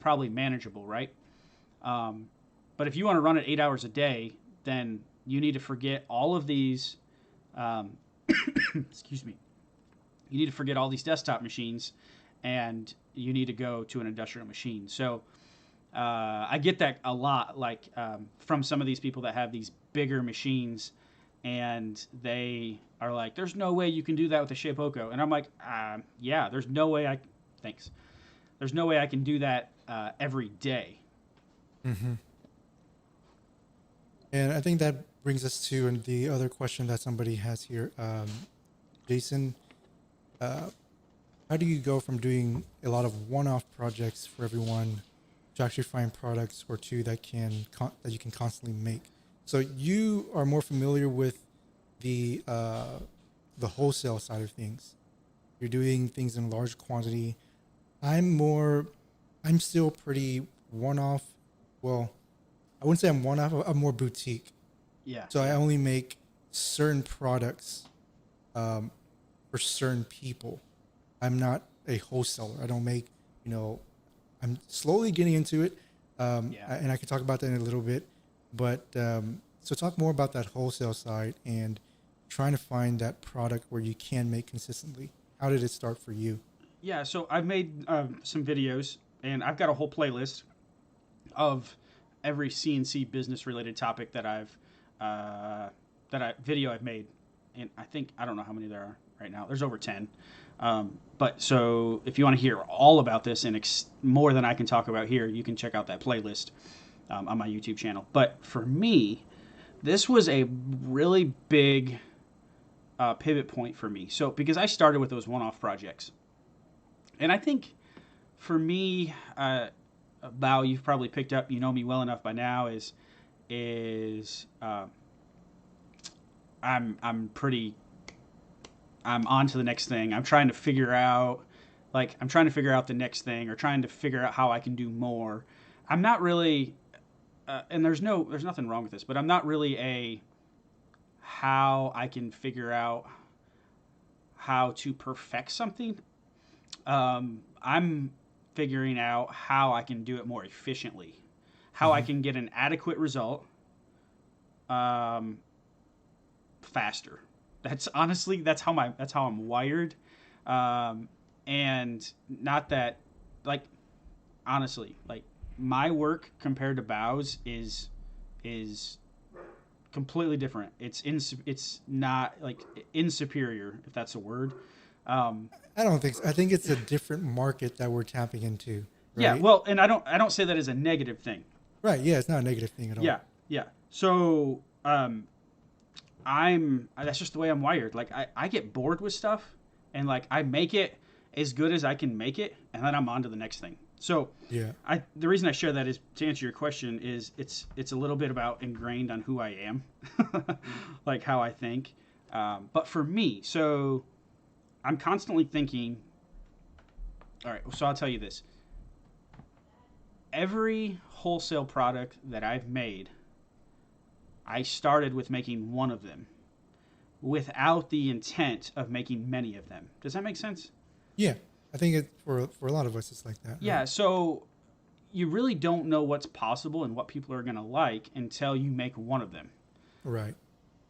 probably manageable, right? Um, but if you want to run it 8 hours a day, then you need to forget all of these. Um, excuse me. You need to forget all these desktop machines, and you need to go to an industrial machine. So I get that a lot, like from some of these people that have these bigger machines, and they are like, "There's no way you can do that with a Shapeoko," and I'm like, "Yeah, there's no way I." Thanks. There's no way I can do that every day. Mm-hmm. And I think that brings us to the other question that somebody has here. Jason, uh, how do you go from doing a lot of one-off projects for everyone to actually find products or two that that you can constantly make? So you are more familiar with the uh, the wholesale side of things. You're doing things in large quantity. I'm more, I'm still pretty one-off. Well, I wouldn't say I'm one-off. I'm more boutique. Yeah, So I yeah, only make certain products um, for certain people. I'm not a wholesaler. I don't make, you know, I'm slowly getting into it, yeah. and I can talk about that in a little bit. But so talk more about that wholesale side and trying to find that product where you can make consistently. How did it start for you? Yeah, so I've made some videos, and I've got a whole playlist of every CNC business related topic that video I've made, and I don't know how many there are right now. There's over 10. But so if you want to hear all about this and more than I can talk about here, you can check out that playlist on my YouTube channel. But for me, this was a really big pivot point for me. So because I started with those one-off projects, and I think for me, Bao, you've probably picked up. You know me well enough by now. I'm on to the next thing. I'm trying to figure out the next thing, or trying to figure out how I can do more. I'm not really, and there's nothing wrong with this, but I'm not really how I can figure out how to perfect something. I'm figuring out how I can do it more efficiently, how I can get an adequate result, faster. That's how I'm wired, and not that, like, honestly, like, my work compared to Bao's is completely different. It's not like insuperior, if that's a word. I don't think so. I think it's a different market that we're tapping into. Right? Yeah, well, and I don't say that as a negative thing. Right. Yeah, it's not a negative thing at all. Yeah. So, that's just the way I'm wired. Like, I get bored with stuff, and like I make it as good as I can make it, and then I'm on to the next thing. So yeah, the reason I share that is to answer your question is it's a little bit about ingrained on who I am, like how I think. But for me, so I'm constantly thinking. All right, so I'll tell you this. Every wholesale product that I've made, I started with making one of them without the intent of making many of them. Does that make sense? Yeah. I think for a lot of us, it's like that. Yeah. Right? So you really don't know what's possible and what people are going to like until you make one of them. Right.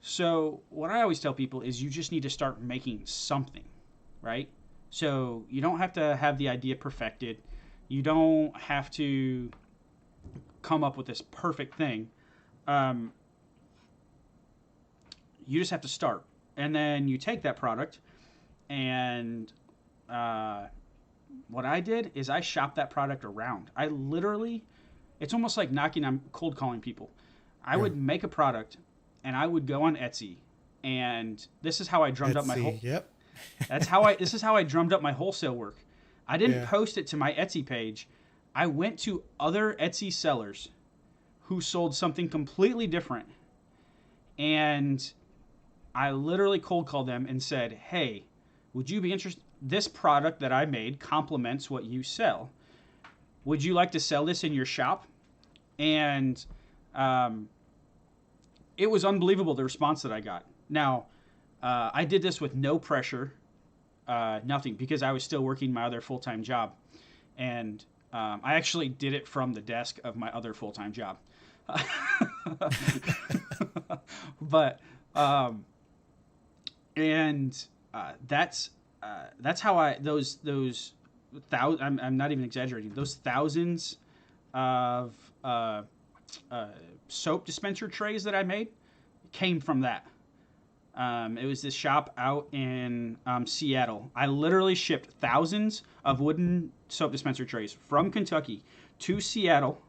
So what I always tell people is you just need to start making something, right? So you don't have to have the idea perfected. You don't have to come up with this perfect thing. You just have to start. And then you take that product, and what I did is I shopped that product around. I literally, it's almost like cold calling people. I would make a product, and I would go on Etsy, and this is how I drummed up my whole. Yep. This is how I drummed up my wholesale work. I didn't post it to my Etsy page. I went to other Etsy sellers who sold something completely different, and I literally cold called them and said, "Hey, would you be interested? This product that I made complements what you sell. Would you like to sell this in your shop?" And it was unbelievable, the response that I got. Now, I did this with no pressure, nothing, because I was still working my other full-time job. And I actually did it from the desk of my other full-time job. But that's how I'm not even exaggerating. Those thousands of soap dispenser trays that I made came from that. It was this shop out in Seattle. I literally shipped thousands of wooden soap dispenser trays from Kentucky to Seattle.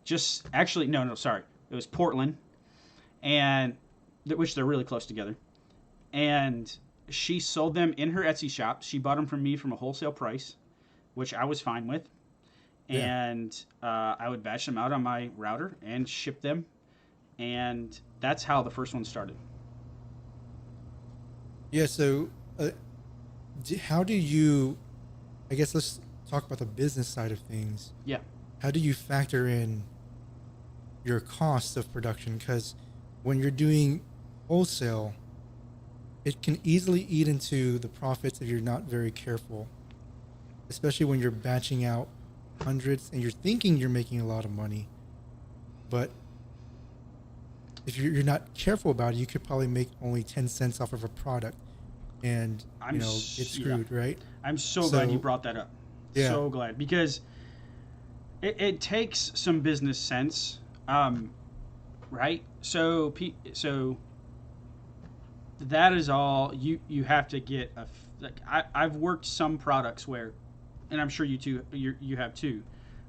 Sorry. It was Portland, and which they're really close together. And she sold them in her Etsy shop. She bought them from me from a wholesale price, which I was fine with. Yeah. And I would batch them out on my router and ship them. And that's how the first one started. Yeah, so how do you, I guess let's talk about the business side of things. Yeah. How do you factor in your costs of production? Because when you're doing wholesale, it can easily eat into the profits if you're not very careful, especially when you're batching out hundreds and you're thinking you're making a lot of money. But if you're not careful about it, you could probably make only 10 cents off of a product and, get screwed, right? I'm so glad you brought that up. Yeah. So glad, because it takes some business sense Um, right. So that is all you have to get like I've worked some products where, and I'm sure you have too,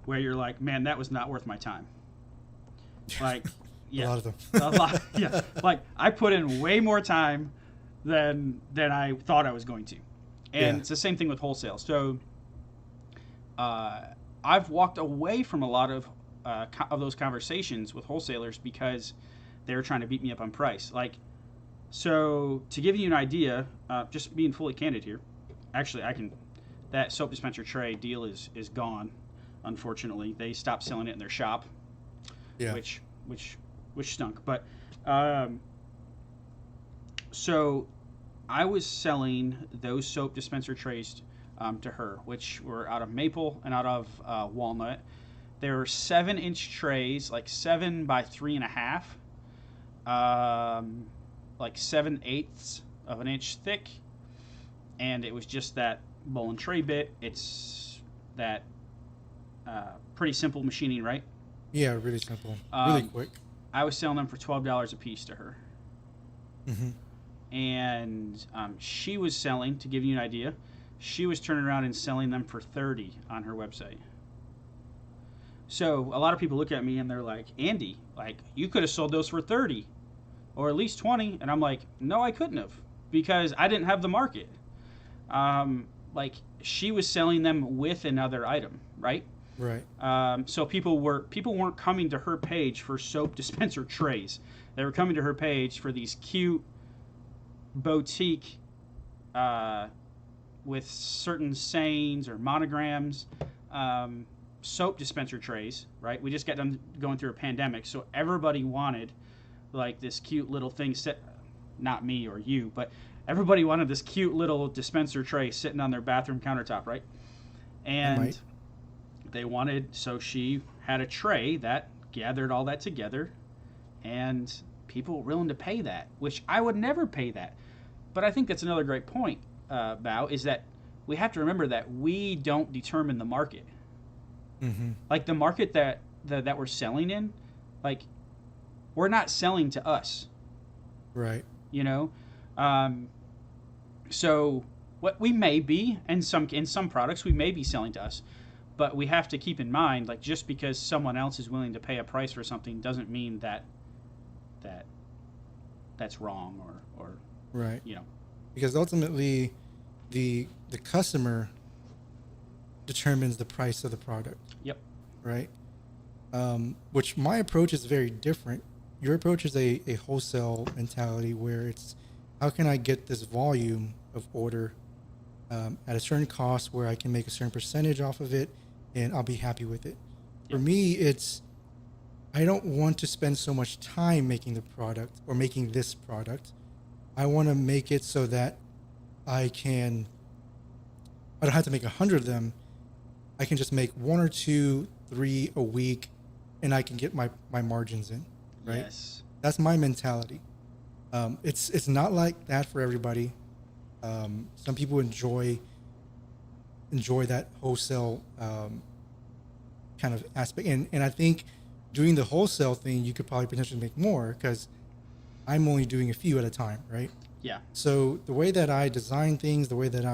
where you're like, man, that was not worth my time. Like, A yeah, lot of them. a lot. Yeah, like I put in way more time than I thought I was going to, and Yeah. it's the same thing with wholesale. So uh, I've walked away from a lot of those conversations with wholesalers because they were trying to beat me up on price. Like, so to give you an idea, just being fully candid here, actually, I can. That soap dispenser tray deal is gone. Unfortunately, they stopped selling it in their shop, Yeah. which which which stunk. But um, so I was selling those soap dispenser trays to her, which were out of maple and out of walnut. They were 7-inch trays, like 7 by 3.5, like 7/8 of an inch thick, and it was just that bowl and tray bit. It's that pretty simple machining, right? Yeah. Really simple. Really Um, quick. I was selling them for $12 a piece to her, Hmm. and she was selling. To give you an idea, she was turning around and selling them for 30 on her website. So a lot of people look at me and they're like, Andy, like you could have sold those for 30 or at least 20, and I'm like, no, I couldn't have because I didn't have the market. Like she was selling them with another item, right? Right. So people weren't coming to her page for soap dispenser trays. They were coming to her page for these cute boutique uh, with certain sayings or monograms, um, soap dispenser trays. Right? We just got done going through a pandemic, so everybody wanted like this cute little thing set. Not me or you, but everybody wanted this cute little dispenser tray sitting on their bathroom countertop, right? I might. And so she had a tray that gathered all that together, and people were willing to pay that, which I would never pay that. But I think that's another great point, Bao, is that we have to remember that we don't determine the market. Hmm. Like the market that we're selling in, like we're not selling to us, Right. you know. Um, so what we may be in some products we may be selling to us, but we have to keep in mind like just because someone else is willing to pay a price for something doesn't mean that that's wrong or Right. you know. Because ultimately, the customer determines the price of the product. Yep. Right. Which my approach is very different. Your approach is a wholesale mentality where it's how can I get this volume of order at a certain cost where I can make a certain percentage off of it and I'll be happy with it. For Yep. me, it's I don't want to spend so much time making the product or making this product. I want to make it so that I can, I don't have to make 100 of them. I can just make one or two, three a week and I can get my margins in, right? Yes. That's my mentality. It's not like that for everybody. Some people enjoy that wholesale kind of aspect, and I think doing the wholesale thing, you could probably potentially make more because I'm only doing a few at a time, right? Yeah. So the way that I design things, the way that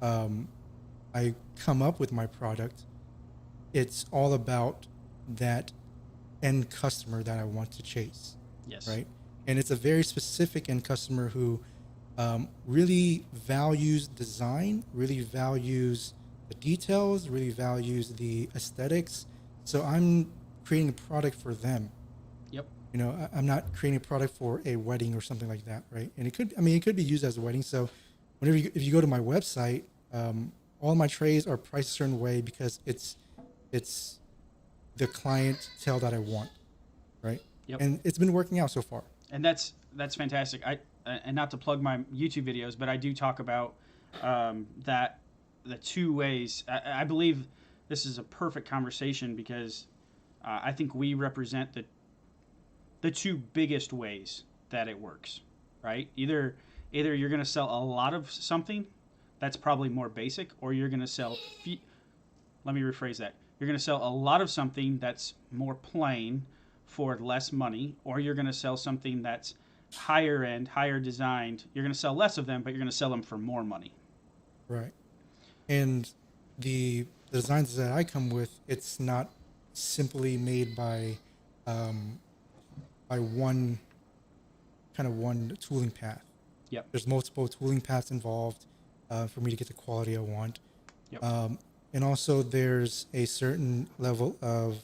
um, I come up with my product, it's all about that end customer that I want to chase, Yes. right? And it's a very specific end customer who really values design, really values the details, really values the aesthetics. So I'm creating a product for them. Yep. You know, I'm not creating a product for a wedding or something like that, right? And it could, I mean, it could be used as a wedding. So if you go to my website, all my trays are priced a certain way because it's the clientele that I want, right? Yep. And it's been working out so far. And that's fantastic. I and not to plug my YouTube videos, but I do talk about that the two ways. I believe this is a perfect conversation because I think we represent the two biggest ways that it works. Right? Either you're going to sell a lot of something that's probably more basic, or you're going to sell. Let me rephrase that. You're going to sell a lot of something that's more plain for less money, or you're going to sell something that's higher end, higher designed. You're going to sell less of them, but you're going to sell them for more money. Right. And the designs that I come with, it's not simply made um, by one tooling path. Yep. There's multiple tooling paths involved for me to get the quality I want. Yep. And also there's a certain level of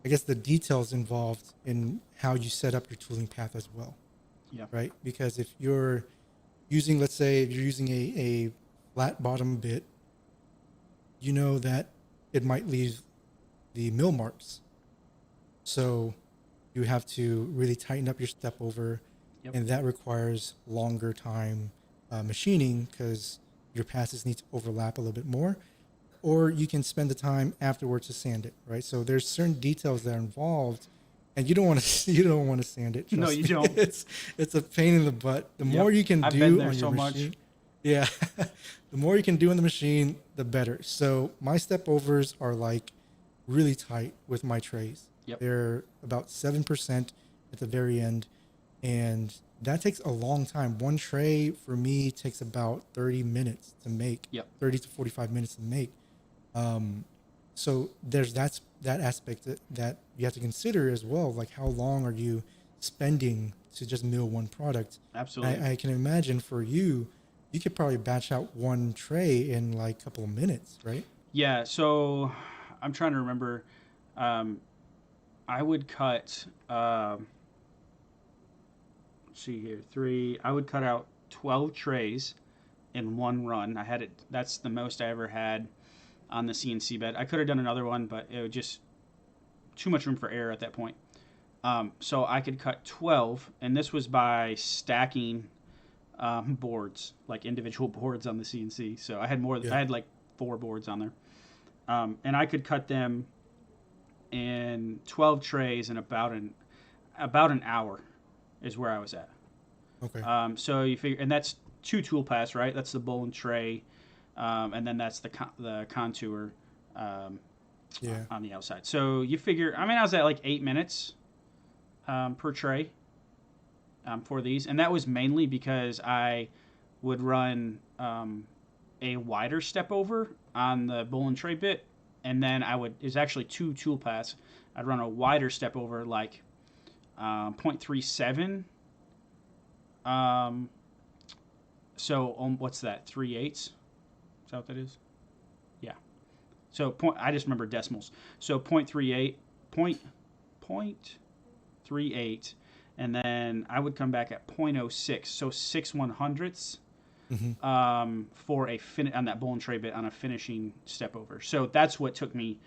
I guess the details involved in how you set up your tooling path as well. Yeah. Right. Because if you're using, let's say if you're using a flat bottom bit, you know that it might leave the mill marks. So you have to really tighten up your step over, Yep. and that requires longer time machining because your passes need to overlap a little bit more, or you can spend the time afterwards to sand it, right? So there's certain details that are involved, and you don't want to sand it. No, you don't. It's a pain in the butt. The Yep. more you can I've do been there on so your much. machine, yeah, the more you can do on the machine, the better. So my step overs are like really tight with my trays. Yep. They're about 7% at the very end, and that takes a long time. One tray for me takes about 30 minutes to make. Yep. 30 to 45 minutes to make. So there's that aspect that you have to consider as well. Like, how long are you spending to just mill one product? Absolutely. I can imagine for you, you could probably batch out one tray in like a couple of minutes, right? Yeah. So I'm trying to remember. I would cut. Let's see here, I would cut out 12 trays in one run. I had it. That's the most I ever had on the CNC bed. I could have done another one, but it was just too much room for error at that point. So I could cut 12, and this was by stacking boards, like individual boards on the CNC. So I had more. Yeah. I had like 4 boards on there, and I could cut them in 12 trays in about an hour, is where I was at. Okay. So you figure, and that's 2 tool paths, right? That's the bowl and tray, and then that's the contour Yeah. on the outside. So you figure, I mean, I was at like 8 minutes per tray for these, and that was mainly because I would run a wider step over on the bowl and tray bit, and then it's actually 2 tool paths. I'd run a wider step over, like 0.37. So what's that? 3/8? Is that what that is? Yeah. So I just remember decimals. So 0.38, 0.38, and then I would come back at 0.06. So 6/100ths. For on that bowl and tray bit on a finishing step over. So that's what took me,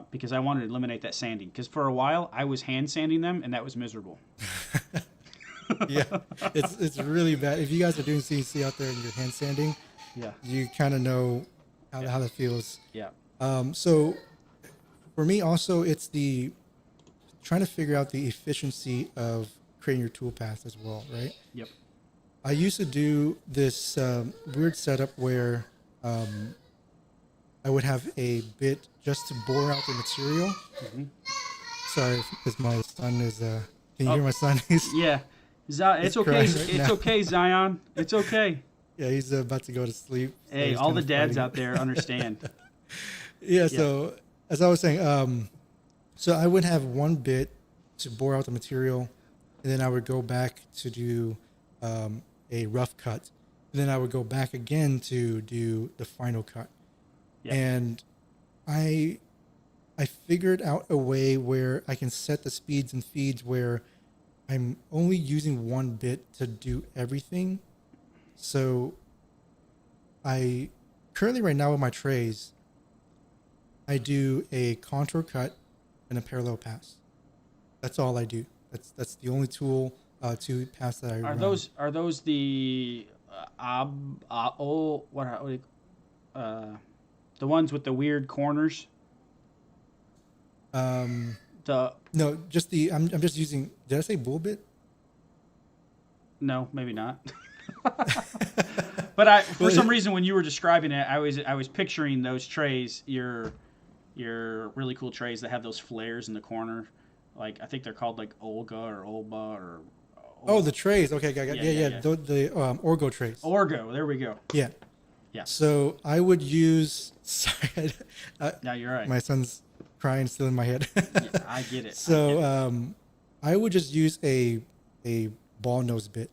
because I wanted to eliminate that sanding. Because for a while I was hand sanding them, and that was miserable. Yeah, it's really bad. If you guys are doing CNC out there and you're hand sanding, Yeah. you kind of know how that feels. Yeah. So for me also, it's the trying to figure out the efficiency of creating your tool path as well, right? Yep. I used to do this weird setup where I would have a bit just to bore out the material. Mm-hmm. Sorry, because my son is. Can you hear my son? Yeah. It's okay. crying right It's now. okay, Zion. It's okay. Yeah, he's about to go to sleep. So Hey, he's all kinda the dads fighting. out there understand. Yeah. So as I was saying, so I would have one bit to bore out the material, and then I would go back to do a rough cut, and then I would go back again to do the final cut. Yeah. And I figured out a way where I can set the speeds and feeds where I'm only using one bit to do everything. So I currently right now with my trays, I do a contour cut and a parallel pass. That's all I do. That's the only two pass that I run. Are those the the ones with the weird corners? No, just the I'm just using. Did I say bull bit? No, maybe not. But for some reason, when you were describing it, I was picturing those trays. Your your really cool trays that have those flares in the corner. Like I think they're called like Olga or Olba or Oh, the trays. Okay, yeah, yeah, yeah, yeah. yeah. The Orgo trays. Orgo. There we go. Yeah. Yeah. So I would use. Sorry, No, you're right. my son's crying still in my head. Yeah, I get it. So I would just use a ball nose bit,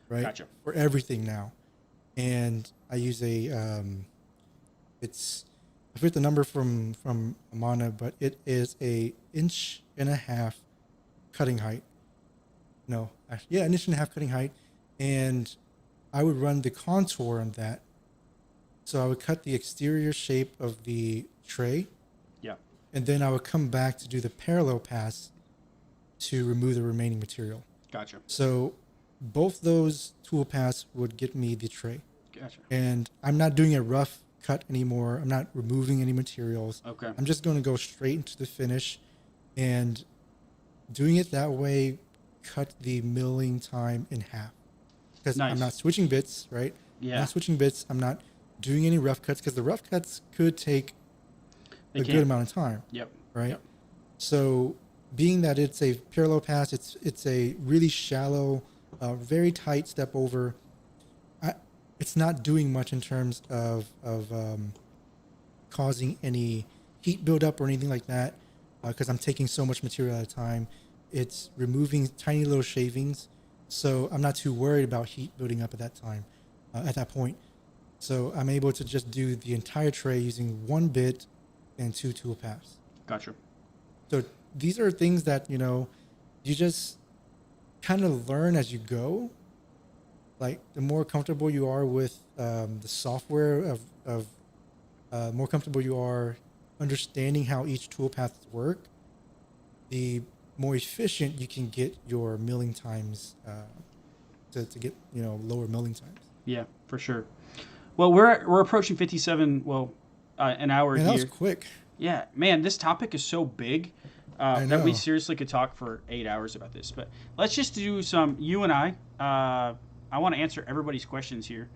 right? Gotcha. For everything now, and I use a it's I forget the number from Amana, but it is a 1.5 inch cutting height. No, actually, yeah, 1.5 inch cutting height, and I would run the contour on that. So I would cut the exterior shape of the tray, Yeah. and then I would come back to do the parallel pass to remove the remaining material. Gotcha. So both those tool paths would get me the tray. Gotcha. And I'm not doing a rough cut anymore. I'm not removing any materials. Okay. I'm just going to go straight into the finish, and doing it that way cut the milling time in half. Because Nice. I'm not switching bits, right? Yeah. I'm not switching bits. I'm not doing any rough cuts, because the rough cuts could take They a can. good amount of time, Yep. right? Yep. So being that it's a parallel pass, it's a really shallow, very tight step over. It's not doing much in terms of causing any heat buildup or anything like that, because I'm taking so much material at a time. It's removing tiny little shavings, so I'm not too worried about heat building up at that time, at that point. So I'm able to just do the entire tray using one bit and two tool paths. Gotcha. So these are things that, you just kind of learn as you go. Like the more comfortable you are with the software more comfortable you are understanding how each toolpath work, the more efficient you can get your milling times, to get lower milling times. Yeah, for sure. Well, we're approaching 57. Well, an hour Man, here. that was quick. Yeah, man, this topic is so big that we seriously could talk for 8 hours about this. But let's just do some. You and I want to answer everybody's questions here.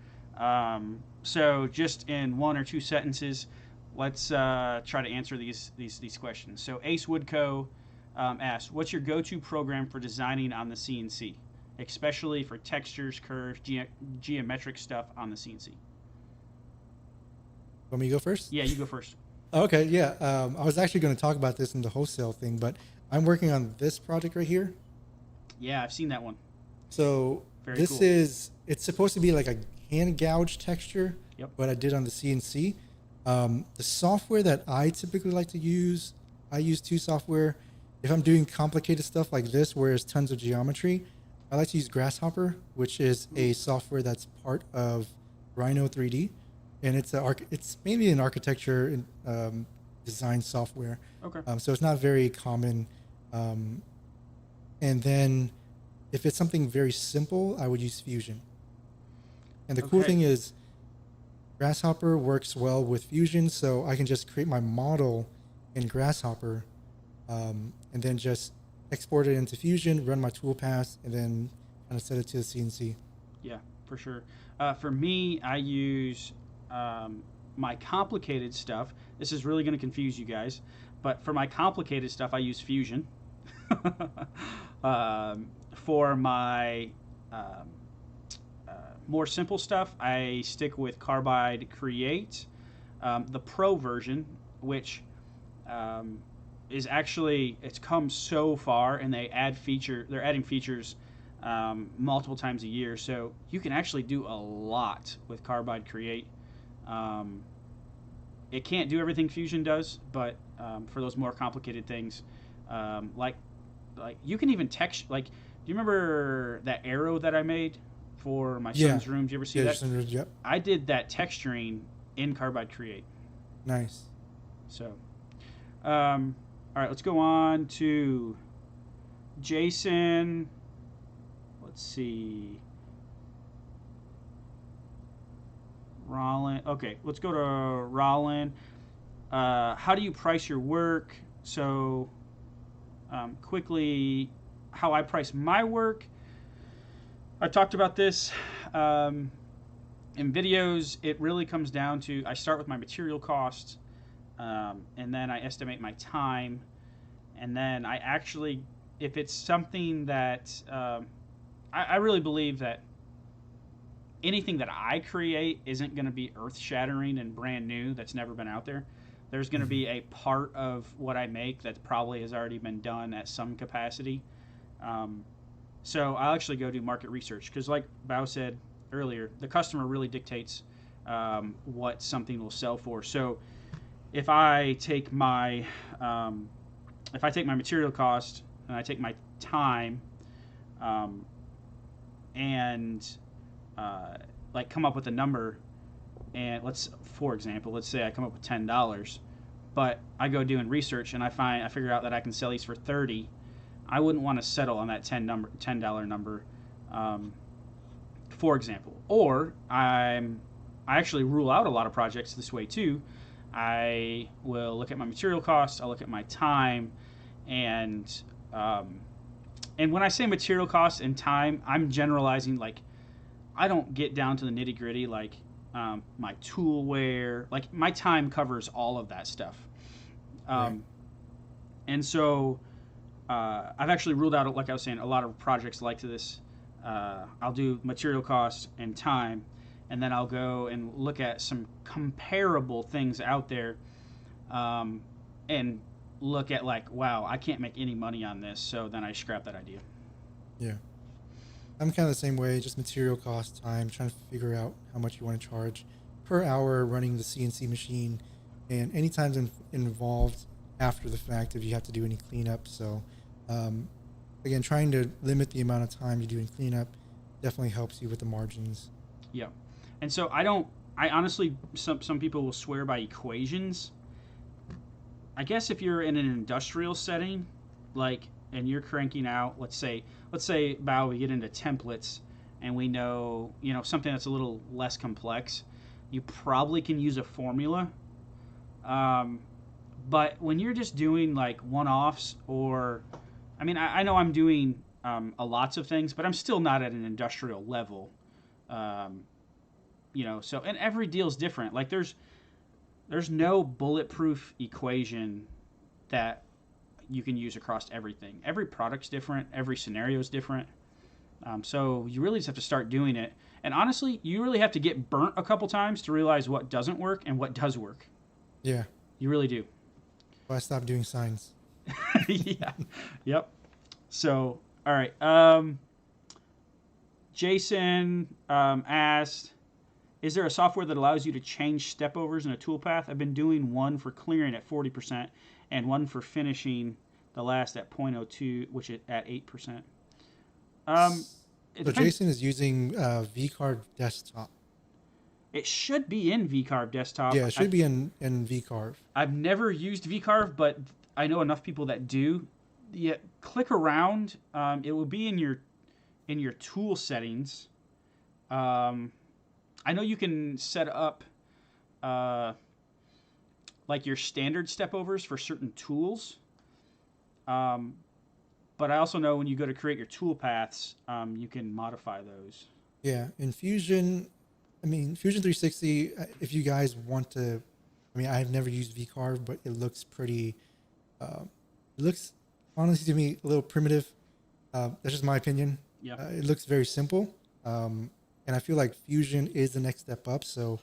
So just in one or two sentences, let's try to answer these questions. So Ace Woodco asks, "What's your go-to program for designing on the CNC, especially for textures, curves, geometric stuff on the CNC?" Want me to go first? Yeah, you go first. Okay, yeah. I was actually going to talk about this in the wholesale thing, but I'm working on this project right here. Yeah, I've seen that one. So Very this cool. it's supposed to be like a hand gouge texture, Yep. but I did on the CNC. The software that I typically like to use, I use two software. If I'm doing complicated stuff like this, where there's tons of geometry, I like to use Grasshopper, which is a software that's part of Rhino 3D, and it's mainly an architecture and design software. Okay. So it's not very common. And then if it's something very simple, I would use Fusion. And the cool Okay. thing is Grasshopper works well with Fusion, so I can just create my model in Grasshopper, and then just export it into Fusion, run my toolpath, and then kind of set it to the CNC. Yeah, for sure. For me, I use my complicated stuff. This is really going to confuse you guys, but for my complicated stuff, I use Fusion. For my more simple stuff, I stick with Carbide Create, the Pro version, which is actually, it's come so far, and they're adding features multiple times a year, so you can actually do a lot with Carbide Create. It can't do everything Fusion does, but for those more complicated things, like you can even text. Like, do you remember that arrow that I made for my son's room? Did you ever see that? Yep. I did that texturing in Carbide Create. Nice. So, all right, let's go on to Jason. Let's see. Rollin. Okay, let's go to Rollin. How do you price your work? So, quickly, how I price my work. I talked about this in videos. It really comes down to, I start with my material costs. and then I estimate my time, and then I actually, if it's something that I really believe that anything that I create isn't going to be earth shattering and brand new that's never been out there. There's going to be a part of what I make that probably has already been done at some capacity. Um, so I'll actually go do market research because, like Bao said earlier, the customer really dictates what something will sell for. So if I take my material cost and I take my time um, and like come up with a number, and for example, let's say I come up with $10, but I go doing research and I figure out that I can sell these for 30. I wouldn't want to settle on that $10 number, for example. Or I actually rule out a lot of projects this way too. I will look at my material costs. I'll look at my time, and when I say material costs and time, I'm generalizing. Like, I don't get down to the nitty gritty. Like, my tool wear. Like, my time covers all of that stuff. Right. And so I've actually ruled out, like I was saying, a lot of projects like this. I'll do material costs and time, and then I'll go and look at some comparable things out there, and look at like, wow, I can't make any money on this, so then I scrap that idea. Yeah. I'm kind of the same way, just material cost, time, trying to figure out how much you want to charge per hour running the CNC machine, and any times involved after the fact if you have to do any cleanup. So, um, again, trying to limit the amount of time you do in cleanup definitely helps you with the margins. Yeah, and so I don't. I honestly, some people will swear by equations. I guess if you're in an industrial setting, like, and you're cranking out, let's say, Bao, we get into templates, and we know, something that's a little less complex, you probably can use a formula. Um, but when you're just doing like one-offs, or, I mean, I know I'm doing a lots of things, but I'm still not at an industrial level. Um, so, and every deal's different. Like, there's no bulletproof equation that you can use across everything. Every product's different. Every scenario is different. So you really just have to start doing it. And honestly, you really have to get burnt a couple times to realize what doesn't work and what does work. Yeah. You really do. Well, I stopped doing signs. Yeah. Yep. So, all right. Jason asked, is there a software that allows you to change stepovers in a toolpath? I've been doing one for clearing at 40% and one for finishing the last at .02, which is at 8%. It So depends. Jason is using VCarve desktop. It should be in VCarve desktop. Yeah, it should be in VCarve. I've never used VCarve, but I know enough people that do. Yeah, click around. It will be in your tool settings. I know you can set up like your standard stepovers for certain tools. But I also know when you go to create your tool paths, you can modify those. Yeah, in Fusion, I mean, Fusion 360, if you guys want to, I mean, I've never used VCarve, but it looks pretty, it looks, honestly to me, a little primitive. That's just my opinion. Yeah. It looks very simple. And I feel like Fusion is the next step up. So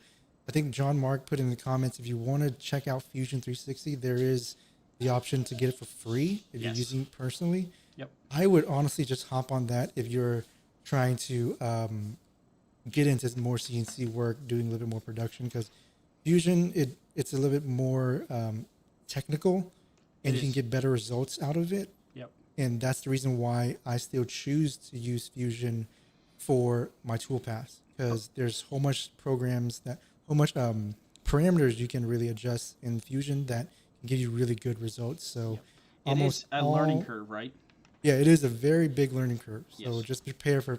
I think John Mark put in the comments, if you want to check out Fusion 360, there is the option to get it for free if you're using it personally. Yep. I would honestly just hop on that if you're trying to get into more CNC work, doing a little bit more production, because Fusion, it's a little bit more technical, and you can get better results out of it. Yep. And that's the reason why I still choose to use Fusion for my toolpaths, because there's so much parameters you can really adjust in Fusion that can give you really good results. So it is a learning curve, right? Yeah, it is a very big learning curve. So just prepare for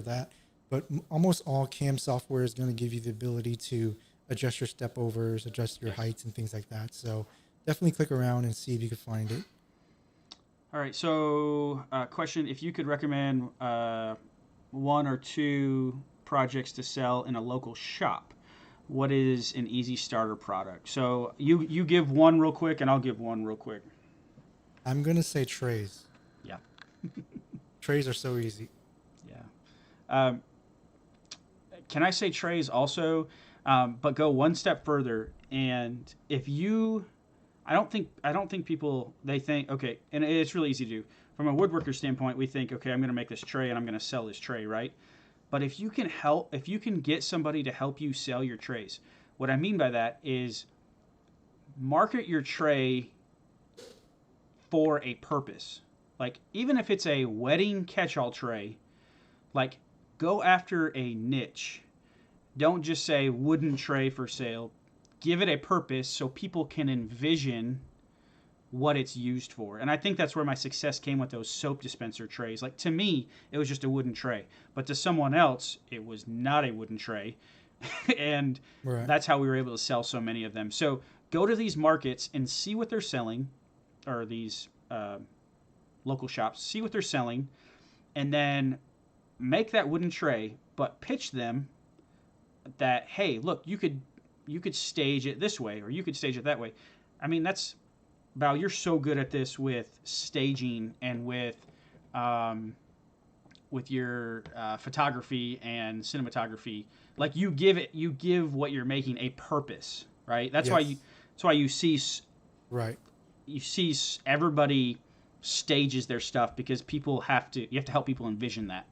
that. But almost all CAM software is going to give you the ability to adjust your step overs, adjust your heights and things like that. So definitely click around and see if you can find it. All right. So question, if you could recommend one or two projects to sell in a local shop, What is an easy starter product? So you give one real quick, and I'll give one real quick. I'm gonna say trays. Yeah, Trays are so easy. yeah. Um, can I say trays also? But go one step further. And if you, I don't think people they think okay, and it's really easy to do. From a woodworker standpoint, we think okay, I'm going to make this tray and I'm going to sell this tray, right? But if you can get somebody to help you sell your trays, what I mean by that is market your tray for a purpose. Like even if it's a wedding catch-all tray, like go after a niche. Don't just say wooden tray for sale. Give it a purpose so people can envision what it's used for. And I think that's where my success came with those soap dispenser trays. Like to me, it was just a wooden tray, but to someone else, it was not a wooden tray. And Right. that's how we were able to sell so many of them. So go to these markets and see what they're selling, or these local shops, see what they're selling, and then make that wooden tray, but pitch them that hey, look, you could stage it this way or you could stage it that way. I mean, that's Val, you're so good at this with staging and um, with your photography and cinematography. Like you give what you're making a purpose, right? Yes. That's why Right. you see everybody stages their stuff because you have to help people envision that.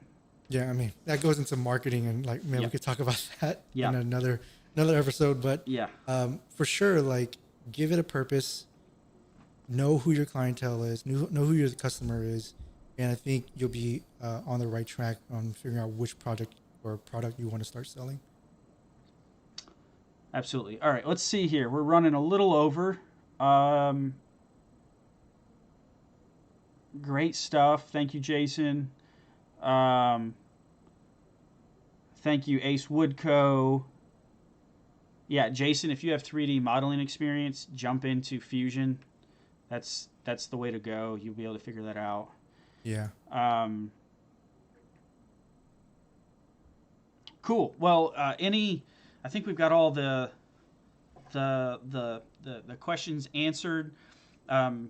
Yeah. I mean, that goes into marketing, and like, man, Yeah, we could talk about that yeah, in another episode. But yeah, for sure, like, give it a purpose. Know who your clientele is. Know who your customer is, and I think you'll be on the right track on figuring out which project or product you want to start selling. absolutely. All right, let's see here. We're running a little over. Um, Great stuff. Thank you, Jason. Um, Thank you, Ace Woodco. Yeah, Jason, if you have 3D modeling experience, jump into Fusion. That's the way to go. You'll be able to figure that out. Yeah. Um, cool. Well, I think we've got all the questions answered. Um,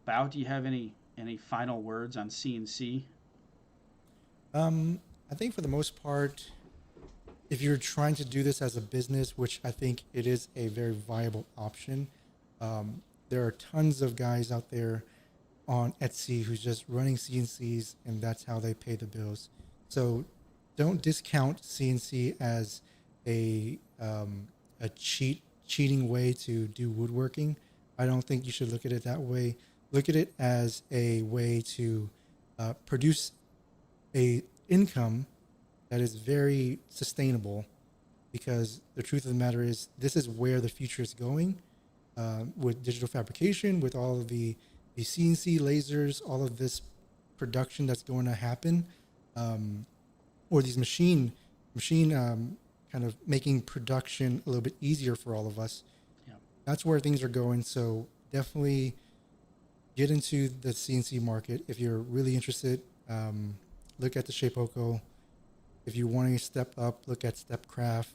Bao, do you have any final words on CNC? I think for the most part, if you're trying to do this as a business, which I think it is a very viable option, there are tons of guys out there on Etsy who's just running CNCs, and that's how they pay the bills. So don't discount CNC as a cheating way to do woodworking. I don't think you should look at it that way. Look at it as a way to produce a income that is very sustainable, because the truth of the matter is this is where the future is going, with digital fabrication, with all of the CNC lasers, all of this production that's going to happen, or these machine kind of making production a little bit easier for all of us. Yeah. That's where things are going. So definitely get into the CNC market if you're really interested. Look at the Shapeoko. If you want to step up, look at Stepcraft,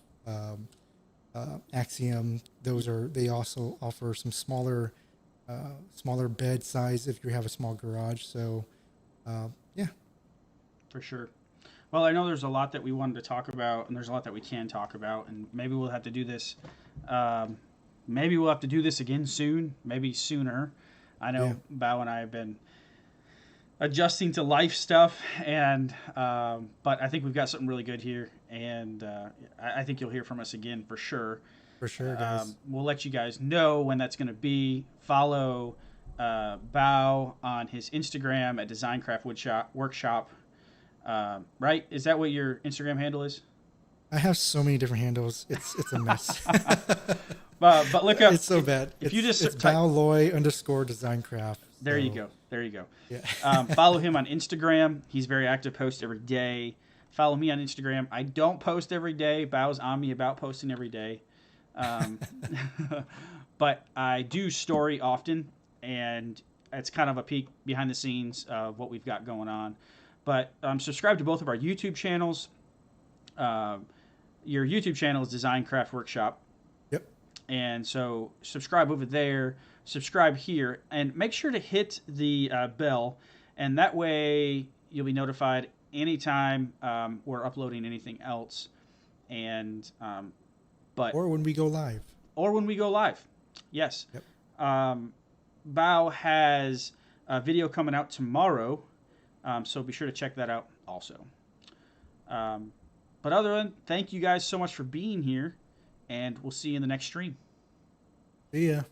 Axiom. They also offer some smaller bed size if you have a small garage. So yeah. For sure. Well, I know there's a lot that we wanted to talk about, and there's a lot that we can talk about, and maybe we'll have to do this. Um, Maybe we'll have to do this again soon, maybe sooner. I Yeah. know Bao and I have been adjusting to life stuff, and but I think we've got something really good here, and I think you'll hear from us again for sure. For sure, guys. We'll let you guys know when that's going to be. Follow Bao on his Instagram at Designcraft Workshop. Right? Is that what your Instagram handle is? I have so many different handles. It's a mess. But look up. It's so bad. If you just it's type, Baoloy_designcraft. there you So, go. There you go. yeah. Follow him on Instagram. He's very active, posts every day. Follow me on Instagram. I don't post every day. Bao's on me about posting every day. Um, but I do story often, and it's kind of a peek behind the scenes of what we've got going on. But subscribe to both of our YouTube channels. your YouTube channel is Design Craft Workshop. Yep. And so subscribe over there, subscribe here, and make sure to hit the bell, and that way you'll be notified anytime we're uploading anything else. And or when we go live. Or when we go live, yes. Yep. Bao has a video coming out tomorrow, so be sure to check that out also. But other than, thank you guys so much for being here, and we'll see you in the next stream. See ya.